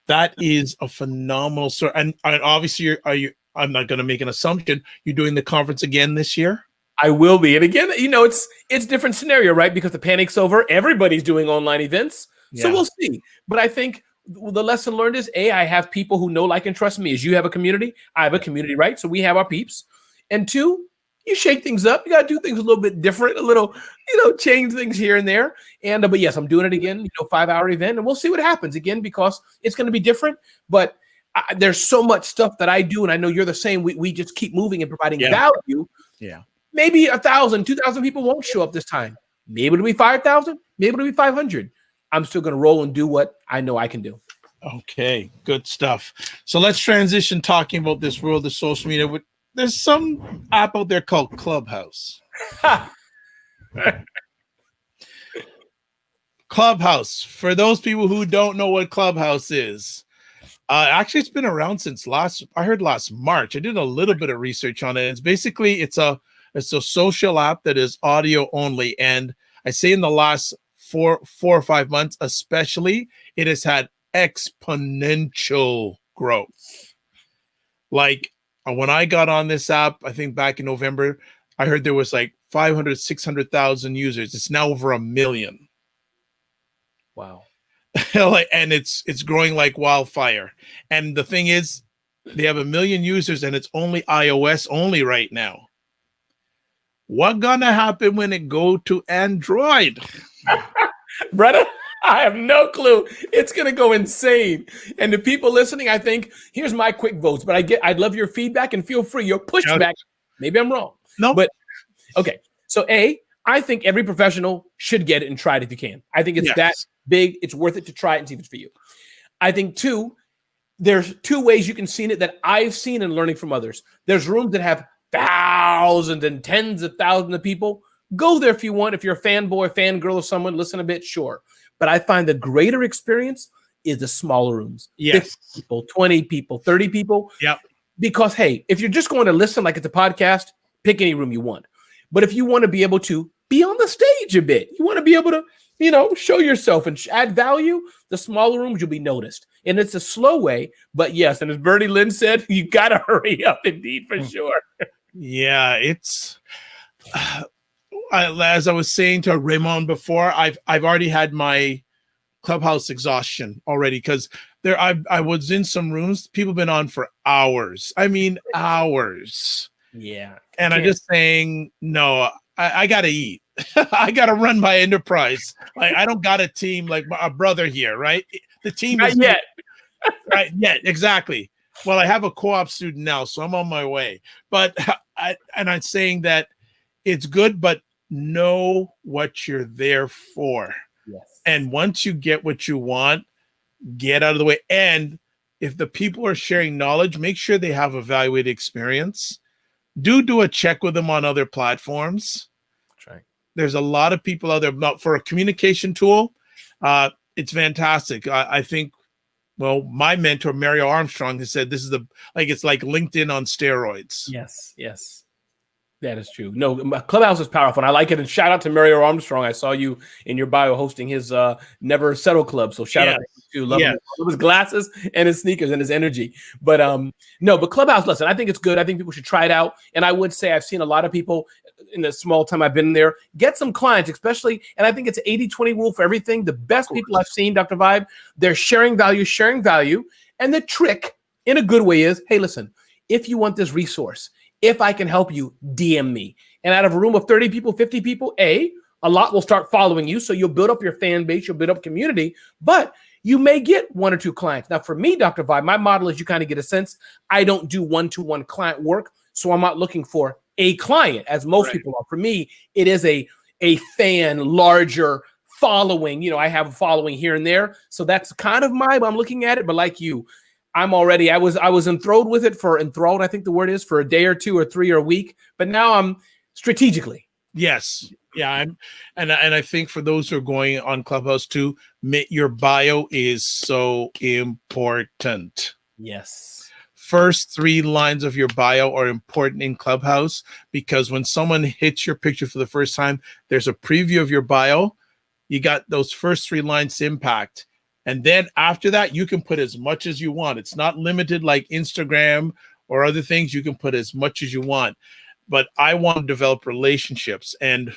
Speaker 1: That is a phenomenal story. And obviously, I'm not going to make an assumption. You're doing the conference again this year?
Speaker 2: I will be. And again, it's different scenario, right? Because the panic's over. Everybody's doing online events. So we'll see. But I think the lesson learned is, I have people who know, like, and trust me. As you have a community, I have a community, right? So we have our peeps. And two, you shake things up. You got to do things a little bit different, a little, change things here and there. And, but yes, I'm doing it again, 5-hour event, and we'll see what happens again, because it's going to be different. But there's so much stuff that I do, and I know you're the same. We just keep moving and providing value.
Speaker 1: Yeah.
Speaker 2: Maybe 1,000, 2,000 people won't show up this time. Maybe it'll be 5,000. Maybe it'll be 500. I'm still going to roll and do what I know I can do.
Speaker 1: Okay, good stuff. So let's transition talking about this world of social media. There's some app out there called Clubhouse. Clubhouse. For those people who don't know what Clubhouse is, actually, it's been around since last March. I did a little bit of research on it. It's a social app that is audio only. And I say in the last 4 or 5 months, especially, it has had exponential growth. Like when I got on this app, I think back in November, I heard there was like 500, 600,000 users. It's now over 1 million.
Speaker 2: Wow.
Speaker 1: And it's growing like wildfire. And the thing is, they have 1 million users and it's only iOS only right now. What gonna happen when it go to Android?
Speaker 2: Brother, I have no clue. It's gonna go insane. And the people listening, I think, here's my quick votes, but I'd love your feedback and feel free. Your pushback. Maybe I'm wrong.
Speaker 1: No.
Speaker 2: But okay. So I think every professional should get it and try it if you can. I think it's that big. It's worth it to try it and see if it's for you. I think two, there's two ways you can see it that I've seen and learning from others. There's rooms that have thousands and tens of thousands of people. Go there if you want. If you're a fanboy, fangirl of someone, listen a bit, sure. But I find the greater experience is the smaller rooms.
Speaker 1: Yes.
Speaker 2: 50 people, 20 people, 30 people.
Speaker 1: Yep.
Speaker 2: Because, hey, if you're just going to listen like it's a podcast, pick any room you want. But if you want to be able to be on the stage a bit, you want to be able to, show yourself and add value, the smaller rooms, you'll be noticed. And it's a slow way, but yes. And as Bertie Lynn said, you got to hurry up indeed, for sure.
Speaker 1: Yeah, it's as I was saying to Ramon before, I've already had my Clubhouse exhaustion already, because I was in some rooms, people been on for hours. I mean, hours.
Speaker 2: Yeah.
Speaker 1: And I'm just saying, no, I gotta eat. I gotta run my enterprise. Like, I don't got a team like a brother here, right? The team
Speaker 2: Not
Speaker 1: is
Speaker 2: yet.
Speaker 1: Right, yeah, exactly. Well, I have a co-op student now, so I'm on my way. But I'm saying that it's good, but know what you're there for.
Speaker 2: Yes.
Speaker 1: And once you get what you want, get out of the way. And if the people are sharing knowledge, make sure they have a evaluated experience. Do a check with them on other platforms.
Speaker 2: That's right.
Speaker 1: There's a lot of people out there. But for a communication tool, it's fantastic. I think, well, my mentor, Mario Armstrong, has said this is it's like LinkedIn on steroids.
Speaker 2: Yes. That is true. No, Clubhouse is powerful, and I like it. And shout out to Mario Armstrong. I saw you in your bio hosting his Never Settle Club. So shout out to you too. Love his glasses and his sneakers and his energy. But but Clubhouse, listen, I think it's good. I think people should try it out. And I would say I've seen a lot of people in the small time I've been there get some clients, especially, and I think it's an 80-20 rule for everything. The best people I've seen, Dr. Vibe, they're sharing value. And the trick in a good way is, hey, listen, if you want this resource, if I can help you, DM me. And out of a room of 30 people, 50 people, a lot will start following you. So you'll build up your fan base, you'll build up community, but you may get 1 or 2 clients. Now, for me, Dr. Vibe, my model is you kind of get a sense. I don't do one-to-one client work. So I'm not looking for a client, as most people are. For me, it is a fan, larger following. I have a following here and there. So that's kind of I'm looking at it. But like you, I was enthralled with it I think the word is, for a day or 2 or 3 or a week. But now I'm strategically.
Speaker 1: Yes. Yeah. And I think for those who are going on Clubhouse too, your bio is so important.
Speaker 2: Yes.
Speaker 1: First 3 lines of your bio are important in Clubhouse, because when someone hits your picture for the first time, there's a preview of your bio. You got those first 3 lines to impact. And then after that, you can put as much as you want. It's not limited like Instagram or other things. You can put as much as you want. But I want to develop relationships. And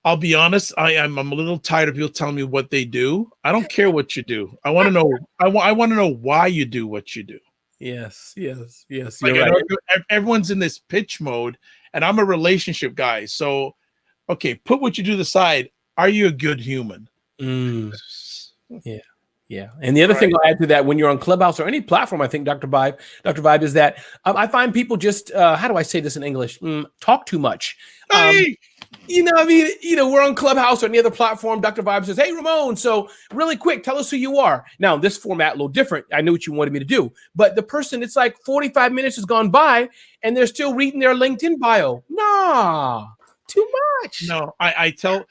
Speaker 1: I'll be honest, I'm a little tired of people telling me what they do. I don't care what you do. I want to know. I want to know why you do what you do.
Speaker 2: Yes.
Speaker 1: Like,
Speaker 2: you're right.
Speaker 1: Everyone's in this pitch mode, and I'm a relationship guy. So, okay, put what you do to the side. Are you a good human?
Speaker 2: Yeah. And the other thing I'll add to that, when you're on Clubhouse or any platform, I think, Dr. Vibe, is that I find people just, how do I say this in English? Talk too much.
Speaker 1: Hey!
Speaker 2: We're on Clubhouse or any other platform. Dr. Vibe says, hey, Ramon, so really quick, tell us who you are. Now, this format, a little different. I knew what you wanted me to do. But the person, it's like 45 minutes has gone by, and they're still reading their LinkedIn bio. Nah, too much.
Speaker 1: No, I tell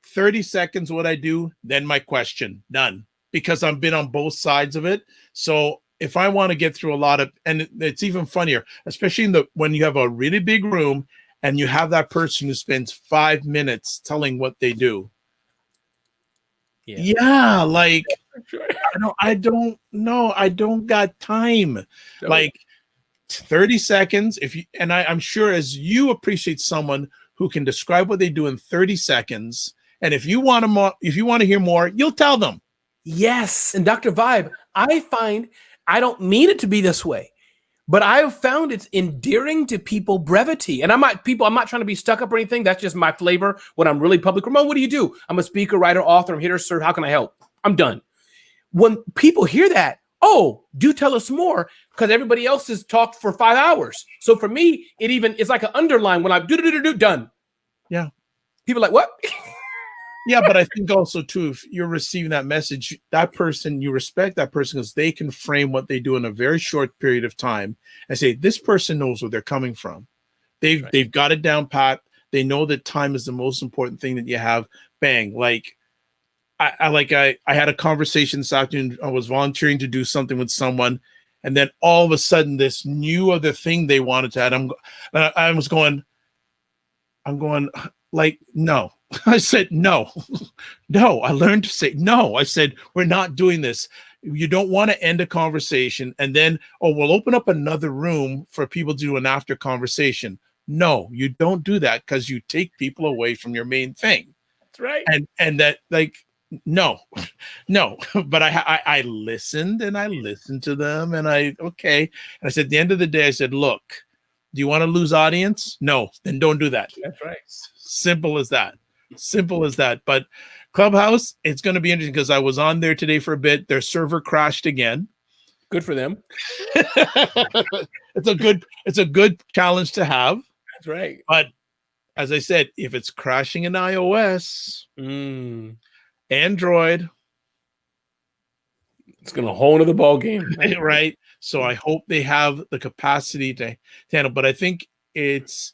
Speaker 1: 30 seconds what I do, then my question, done. Because I've been on both sides of it. So if I want to get through a lot of, and it's even funnier, especially when you have a really big room and you have that person who spends 5 minutes telling what they do. Yeah, like I don't know. I don't got time.
Speaker 2: No.
Speaker 1: Like 30 seconds. I'm sure as you appreciate someone who can describe what they do in 30 seconds. And if you want to hear more, you'll tell them.
Speaker 2: Yes. And Dr. Vibe, I find I don't mean it to be this way, but I've found it's endearing to people brevity. And I'm not trying to be stuck up or anything. That's just my flavor when I'm really public. Ramon, what do you do? I'm a speaker, writer, author. I'm here to serve. How can I help? I'm done. When people hear that, oh, do tell us more, because everybody else has talked for 5 hours. So for me, it's like an underline when I'm done.
Speaker 1: Yeah.
Speaker 2: People are like, what?
Speaker 1: Yeah, but I think also too, if you're receiving that message, that person, you respect that person because they can frame what they do in a very short period of time and say, this person knows where they're coming from. They've got it down pat. They know that time is the most important thing that you have. Bang. Like I had a conversation this afternoon. I was volunteering to do something with someone, and then all of a sudden this new other thing they wanted to add. I'm going like, no. I said, no. I learned to say no. I said, we're not doing this. You don't want to end a conversation and then, we'll open up another room for people to do an after conversation. No, you don't do that because you take people away from your main thing.
Speaker 2: That's right.
Speaker 1: And that, like, no. But I listened and I listened to them and okay. And I said, at the end of the day, I said, look, do you want to lose audience? No, then don't do that.
Speaker 2: That's right.
Speaker 1: Simple as that. But Clubhouse, it's going to be interesting because I was on there today for a bit. Their server crashed again.
Speaker 2: Good for them.
Speaker 1: It's a good challenge to have.
Speaker 2: That's right.
Speaker 1: But as I said, if it's crashing in iOS, Android,
Speaker 2: it's going to hole into the ball game.
Speaker 1: Right. So I hope they have the capacity to handle, but I think it's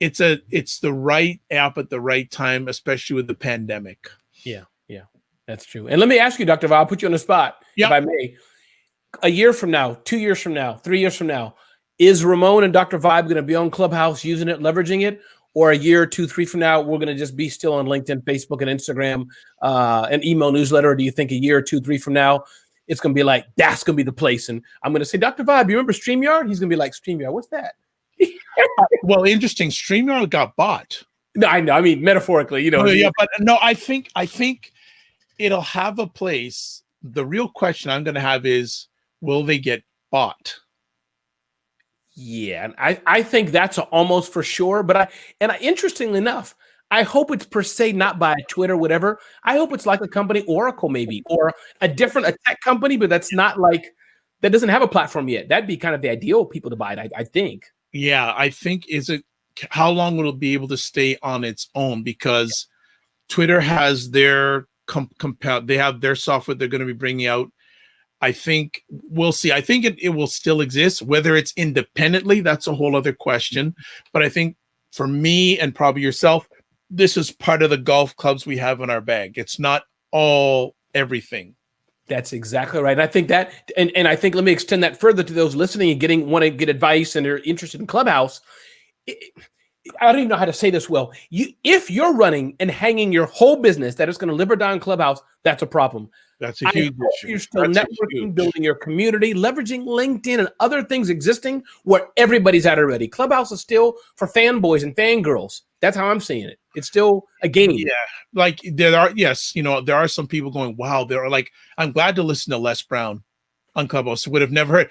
Speaker 1: the right app at the right time, especially with the pandemic.
Speaker 2: Yeah, that's true. And let me ask you, Dr. Val, I'll put you on the spot, if I may. A year from now, 2 years from now, 3 years from now, is Ramon and Dr. Vibe going to be on Clubhouse using it, leveraging it? Or a year, 2, 3 from now, we're going to just be still on LinkedIn, Facebook, and Instagram, and email newsletter? Or do you think a year, 2, 3 from now, it's going to be like, that's going to be the place? And I'm going to say, Dr. Vibe, you remember StreamYard? He's going to be like, StreamYard, what's that?
Speaker 1: Well, interesting. StreamYard got bought.
Speaker 2: No, I know. I mean, metaphorically, you know.
Speaker 1: Yeah, but no, I think it'll have a place. The real question I'm going to have is, will they get bought?
Speaker 2: Yeah, and I think that's almost for sure. But interestingly enough, I hope it's per se not by Twitter, whatever. I hope it's like a company, Oracle maybe, or a tech company, but that's not like, that doesn't have a platform yet. That'd be kind of the ideal people to buy it, I think.
Speaker 1: Yeah, I think how long will it be able to stay on its own? Because Twitter has their they have their software they're going to be bringing out. I think we'll see. I think it will still exist. Whether it's independently, that's a whole other question. But I think for me and probably yourself, this is part of the golf clubs we have in our bag. It's not all everything.
Speaker 2: That's exactly right. And I think that, and I think, let me extend that further to those listening and want to get advice and are interested in Clubhouse. I don't even know how to say this well. If you're running and hanging your whole business that is going to live or die on Clubhouse, that's a problem.
Speaker 1: That's a huge issue.
Speaker 2: You're still networking, building your community, leveraging LinkedIn and other things existing where everybody's at already. Clubhouse is still for fanboys and fangirls. That's how I'm seeing it. It's still a game.
Speaker 1: Yeah. Like there are some people going, wow, they're like, I'm glad to listen to Les Brown on Clubhouse. Would have never heard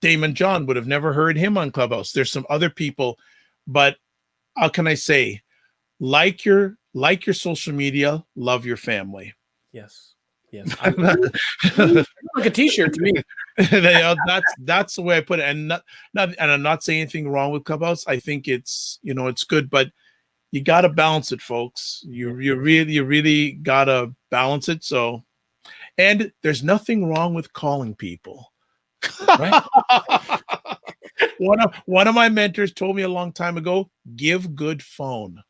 Speaker 1: Daymond John, would have never heard him on Clubhouse. There's some other people, but how can I say, like your social media, love your family.
Speaker 2: Yes. Like a t-shirt to me.
Speaker 1: That's the way I put it. And I'm not saying anything wrong with Clubhouse. I think it's good, but you got to balance it, folks. You really got to balance it. So, and there's nothing wrong with calling people.
Speaker 2: Right.
Speaker 1: One of my mentors told me a long time ago, give good phone.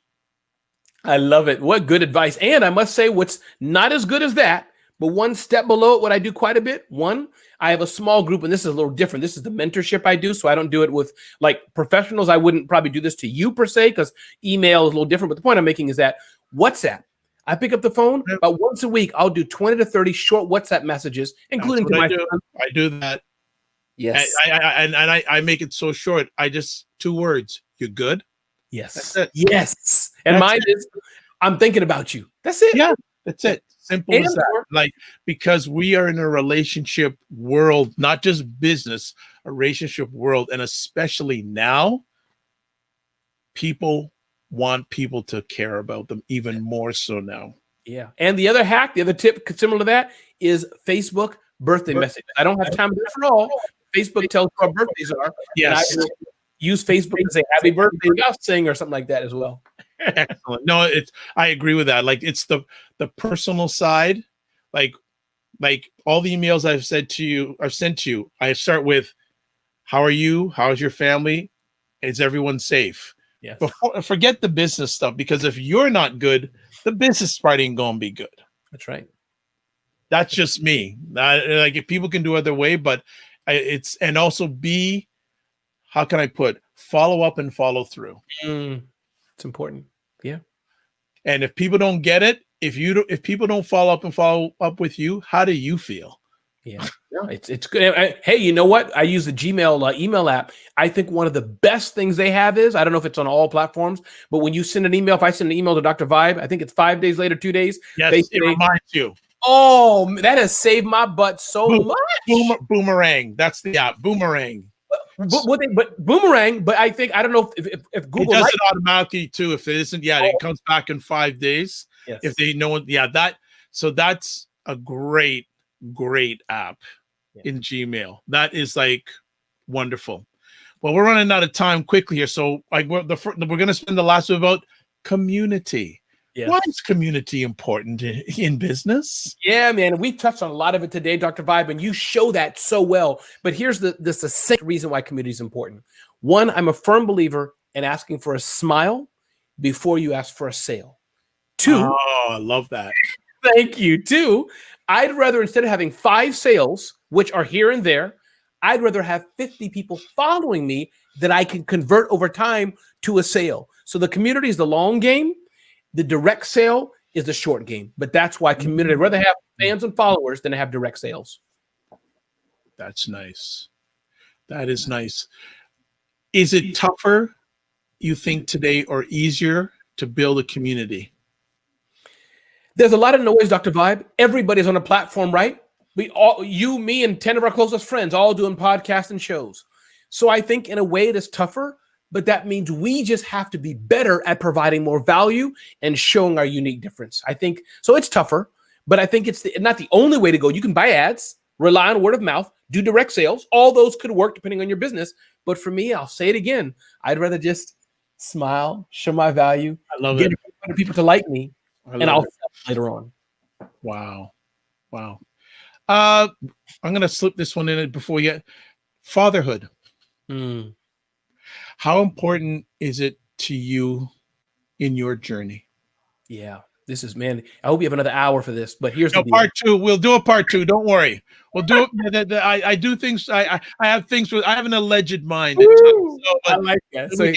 Speaker 2: I love it. What good advice. And I must say, what's not as good as that, But one step below it, what I do quite a bit, I have a small group, and this is a little different. This is the mentorship I do. So I don't do it with like professionals. I wouldn't probably do this to you per se, because email is a little different. But the point I'm making is that WhatsApp, I pick up the phone about once a week. I'll do 20 to 30 short WhatsApp messages, including to my son.
Speaker 1: I do that.
Speaker 2: Yes.
Speaker 1: I make it so short. 2 words. You good?
Speaker 2: Yes.
Speaker 1: That's it.
Speaker 2: Yes. And mine is, I'm thinking about you. That's it.
Speaker 1: Yeah. That's it. Simple as that. Like, because we are in a relationship world, not just business, a relationship world. And especially now, people want people to care about them even more so now.
Speaker 2: Yeah. And the other hack, the other tip similar to that is Facebook birthday messages. I don't have time to do it for all. Facebook tells who our birthdays are.
Speaker 1: Yes.
Speaker 2: And I use Facebook to say happy birthday, sing or something like that as well.
Speaker 1: Excellent. No, I agree with that. Like, it's the personal side. Like all the emails I've sent to you, I start with, how are you? How's your family? Is everyone safe?
Speaker 2: Yes.
Speaker 1: Forget the business stuff, because if you're not good, the business part ain't gonna be good.
Speaker 2: That's right.
Speaker 1: That's just me. Like, if people can do other way, but and also how can I put, follow up and follow through.
Speaker 2: It's important. Yeah.
Speaker 1: And if people don't get it, if people don't follow up with you, how do you feel?
Speaker 2: Yeah, it's good. Hey, you know what? I use the Gmail email app. I think one of the best things they have is, I don't know if it's on all platforms, but when you send an email, if I send an email to Dr. Vibe, I think it's 5 days later, 2 days.
Speaker 1: Yes, it reminds you.
Speaker 2: Oh, that has saved my butt so much.
Speaker 1: Boomerang. That's the app. Boomerang.
Speaker 2: But Boomerang. But I think, I don't know if Google
Speaker 1: does it automatically too. If it isn't, it comes back in 5 days.
Speaker 2: Yes.
Speaker 1: If they know it, so that's a great app in Gmail. That is like wonderful. Well, we're running out of time quickly here, so we're going to spend the last bit about community. Yes. Why is community important in business?
Speaker 2: Yeah, man. We touched on a lot of it today, Dr. Vibe, and you show that so well. But here's the succinct reason why community is important. One, I'm a firm believer in asking for a smile before you ask for a sale. Two,
Speaker 1: I love that.
Speaker 2: Thank you. Two, I'd rather, instead of having 5 sales, which are here and there, I'd rather have 50 people following me that I can convert over time to a sale. So the community is the long game. The direct sale is the short game. But that's why community, I'd rather have fans and followers than to have direct sales.
Speaker 1: That's nice. That is nice. Is it tougher, you think, today, or easier to build a community?
Speaker 2: There's a lot of noise, Dr. Vibe. Everybody's on a platform, right? We all, you, me, and 10 of our closest friends, all doing podcasts and shows. So I think in a way it is tougher, but that means we just have to be better at providing more value and showing our unique difference. I think, so it's tougher, but I think it's not the only way to go. You can buy ads, rely on word of mouth, do direct sales. All those could work depending on your business. But for me, I'll say it again, I'd rather just smile, show my value, get people to like me, and I'll sell later on.
Speaker 1: Wow. I'm going to slip this one in before we get fatherhood. How important is it to you in your journey?
Speaker 2: Yeah, this is, man, I hope you have another hour for this, but here's the deal.
Speaker 1: Part 2. We'll do a part 2. Don't worry. We'll do it. I do things. I have things I have an alleged mind.
Speaker 2: I like that.
Speaker 1: So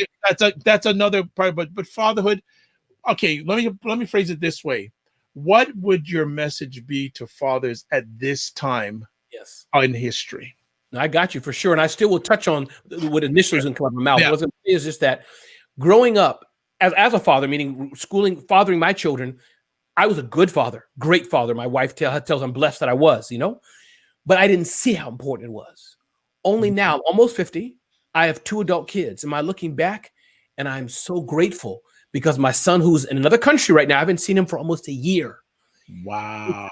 Speaker 1: that's another part. But fatherhood. Okay, let me phrase it this way. What would your message be to fathers at this time?
Speaker 2: Yes,
Speaker 1: in history?
Speaker 2: I got you for sure, and I still will touch on what initially was going to come out of my mouth. What I was going to say is just that growing up as a father, meaning fathering my children, I was a good father, great father. My wife tells I'm blessed that I was, but I didn't see how important it was. Only now, I'm almost 50, I have 2 adult kids. Am I looking back? And I'm so grateful because my son, who's in another country right now, I haven't seen him for almost a year.
Speaker 1: Wow.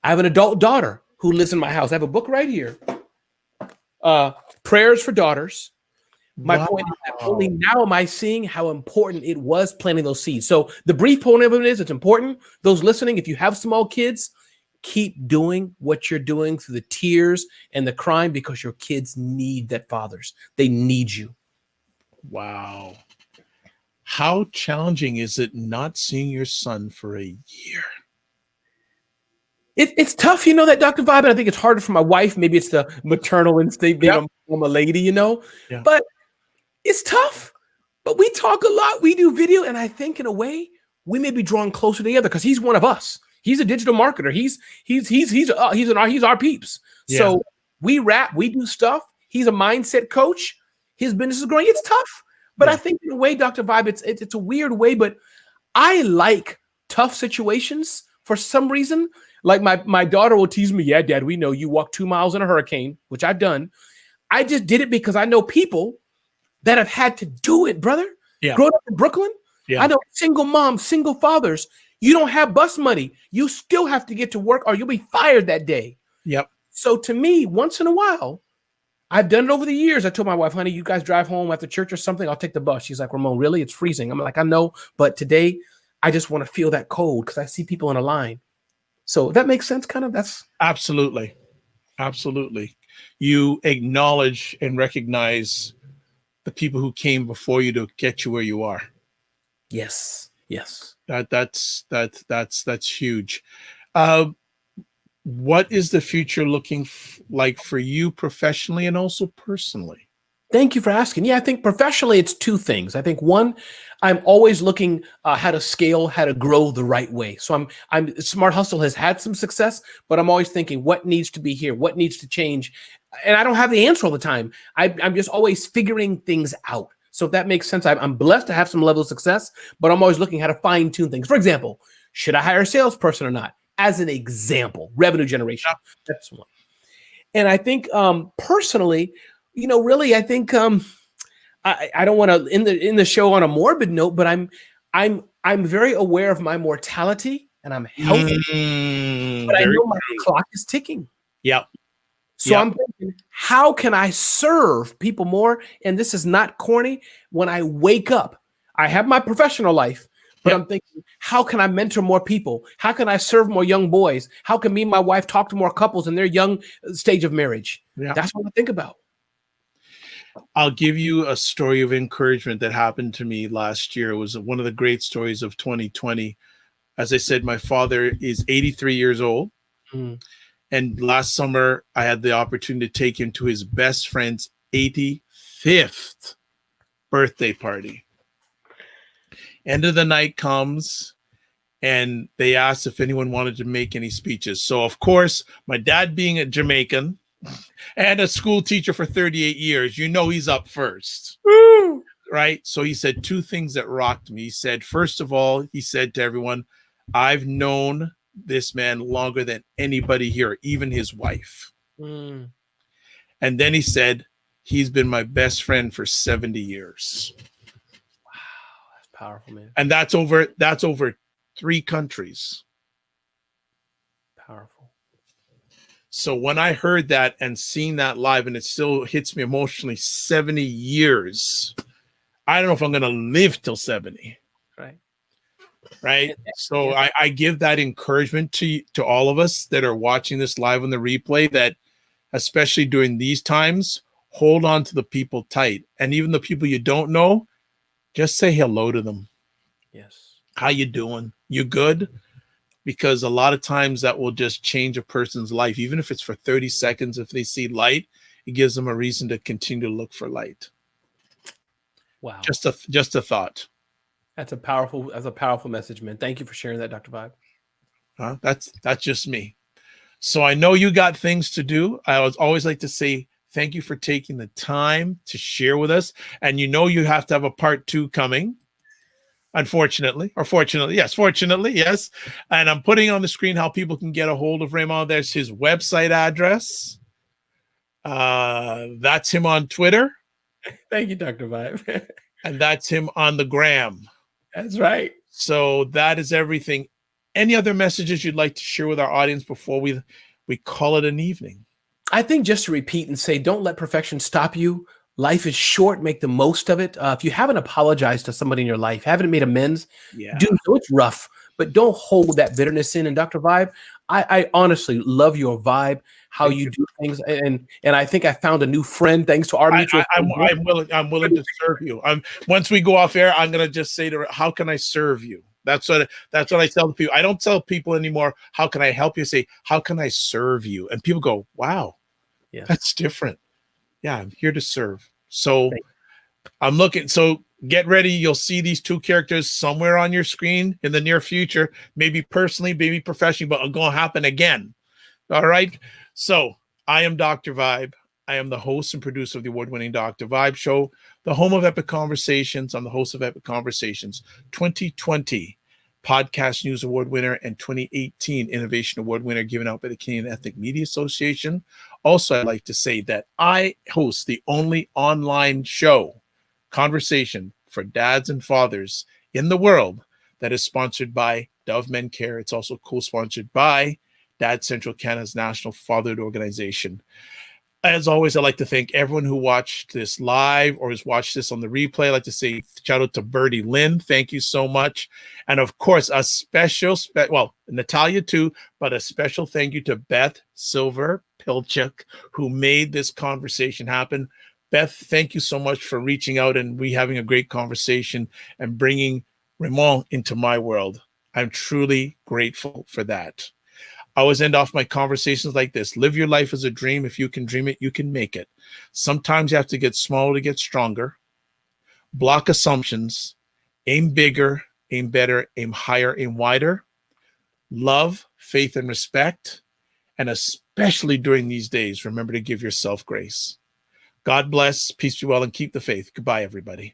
Speaker 2: I have an adult daughter who lives in my house. I have a book right here. Prayers for Daughters. My point is that only now am I seeing how important it was planting those seeds. So the brief point of it is, it's important. Those listening, if you have small kids, keep doing what you're doing through the tears and the crying, because your kids need that, fathers. They need you.
Speaker 1: Wow. How challenging is it not seeing your son for a year?
Speaker 2: It's tough, that Dr. Vibe, and I think it's harder for my wife. Maybe it's the maternal instinct, being I'm a lady,
Speaker 1: Yeah.
Speaker 2: but it's tough. But we talk a lot. We do video, and I think in a way we may be drawing closer together because he's one of us. He's a digital marketer. He's our peeps.
Speaker 1: Yeah.
Speaker 2: So we rap, we do stuff. He's a mindset coach. His business is growing. It's tough, but I think in a way, Dr. Vibe, it's a weird way, but I like tough situations for some reason. Like my daughter will tease me, yeah, Dad, we know you walked 2 miles in a hurricane, which I've done. I just did it because I know people that have had to do it, brother.
Speaker 1: Yeah.
Speaker 2: Growing up in Brooklyn, I know single moms, single fathers. You don't have bus money. You still have to get to work or you'll be fired that day.
Speaker 1: Yep.
Speaker 2: So to me, once in a while, I've done it over the years. I told my wife, honey, you guys drive home after church or something, I'll take the bus. She's like, Ramon, really? It's freezing. I'm like, I know, but today I just want to feel that cold because I see people in a line. So that makes sense, kind of. That's
Speaker 1: absolutely. You acknowledge and recognize the people who came before you to get you where you are.
Speaker 2: Yes.
Speaker 1: That's huge. What is the future looking like for you professionally and also personally?
Speaker 2: Thank you for asking. Yeah, I think professionally it's two things. I think one, I'm always looking how to scale, how to grow the right way. So I'm Smart Hustle has had some success, but I'm always thinking what needs to be here, what needs to change, and I don't have the answer all the time. I'm just always figuring things out. So if that makes sense, I'm blessed to have some level of success, but I'm always looking how to fine tune things. For example, should I hire a salesperson or not? As an example, revenue generation. Yeah. That's one. And I think personally, really, I think I don't want to in the show on a morbid note, but I'm very aware of my mortality and I'm healthy, but I know my clock is ticking.
Speaker 1: Yep.
Speaker 2: So I'm thinking, how can I serve people more? And this is not corny. When I wake up, I have my professional life, but I'm thinking, how can I mentor more people? How can I serve more young boys? How can me and my wife talk to more couples in their young stage of marriage? Yeah. That's what I think about.
Speaker 1: I'll give you a story of encouragement that happened to me last year. It was one of the great stories of 2020. As I said, my father is 83 years old. Mm. And last summer, I had the opportunity to take him to his best friend's 85th birthday party. End of the night comes, and they asked if anyone wanted to make any speeches. So, of course, my dad being a Jamaican and a school teacher for 38 years, he's up first. Woo! Right? So he said two things that rocked me. He said, first of all, he said to everyone, I've known this man longer than anybody here, even his wife. Mm. And then he said, he's been my best friend for 70 years.
Speaker 2: Wow, that's powerful, man.
Speaker 1: And that's over 3 countries.
Speaker 2: Powerful.
Speaker 1: So when I heard that and seen that live, and it still hits me emotionally, 70 years, I don't know if I'm going to live till 70. Right. So I give that encouragement to all of us that are watching this live on the replay, that especially during these times, hold on to the people tight. And even the people you don't know, just say hello to them.
Speaker 2: Yes.
Speaker 1: How you doing? You good? Because a lot of times that will just change a person's life. Even if it's for 30 seconds, if they see light, it gives them a reason to continue to look for light.
Speaker 2: Wow.
Speaker 1: Just a thought.
Speaker 2: That's a powerful message, man. Thank you for sharing that, Dr. Vibe.
Speaker 1: That's just me. So I know you got things to do. I always like to say thank you for taking the time to share with us. And you have to have a part 2 coming. Unfortunately, or fortunately, yes, fortunately, yes. And I'm putting on the screen how people can get a hold of Ramon. There's his website address. That's him on Twitter.
Speaker 2: Thank you, Dr. Vibe.
Speaker 1: And that's him on the gram.
Speaker 2: That's right.
Speaker 1: So that is everything. Any other messages you'd like to share with our audience before we call it an evening?
Speaker 2: I think just to repeat and say, don't let perfection stop you. Life is short. Make the most of it. If you haven't apologized to somebody in your life, haven't made amends, do so. It's rough, but don't hold that bitterness in. And Dr. Vibe, I honestly love your vibe, how you do things. And I think I found a new friend thanks to our mutual
Speaker 1: I'm willing to serve you. Once we go off air, I'm going to just say to her, how can I serve you? That's what I tell the people. I don't tell people anymore, how can I help you? I say, how can I serve you? And people go, wow,
Speaker 2: Yeah.
Speaker 1: that's different. Yeah, I'm here to serve. So
Speaker 2: Thank
Speaker 1: I'm looking. So get ready. You'll see these two characters somewhere on your screen in the near future, maybe personally, maybe professionally, but it's going to happen again. All right. So I am Dr. Vibe. I am the host and producer of the award-winning Dr. Vibe Show, the home of Epic Conversations. I'm the host of Epic Conversations 2020 Podcast News Award winner and 2018 Innovation Award winner given out by the Canadian Ethnic Media Association. Also, I'd like to say that I host the only online show conversation for dads and fathers in the world that is sponsored by Dove Men Care. It's also co-sponsored by Dad Central Canada's National Fatherhood Organization. As always, I'd like to thank everyone who watched this live or has watched this on the replay. I'd like to say shout out to Bertie Lynn. Thank you so much. And of course, a special, Natalia too, but a special thank you to Beth Silver Pilchuk, who made this conversation happen. Beth, thank you so much for reaching out and we having a great conversation and bringing Ramon into my world. I'm truly grateful for that. I always end off my conversations like this. Live your life as a dream. If you can dream it, you can make it. Sometimes you have to get smaller to get stronger. Block assumptions. Aim bigger, aim better, aim higher, aim wider. Love, faith, and respect. And especially during these days, remember to give yourself grace. God bless, peace be well, and keep the faith. Goodbye, everybody.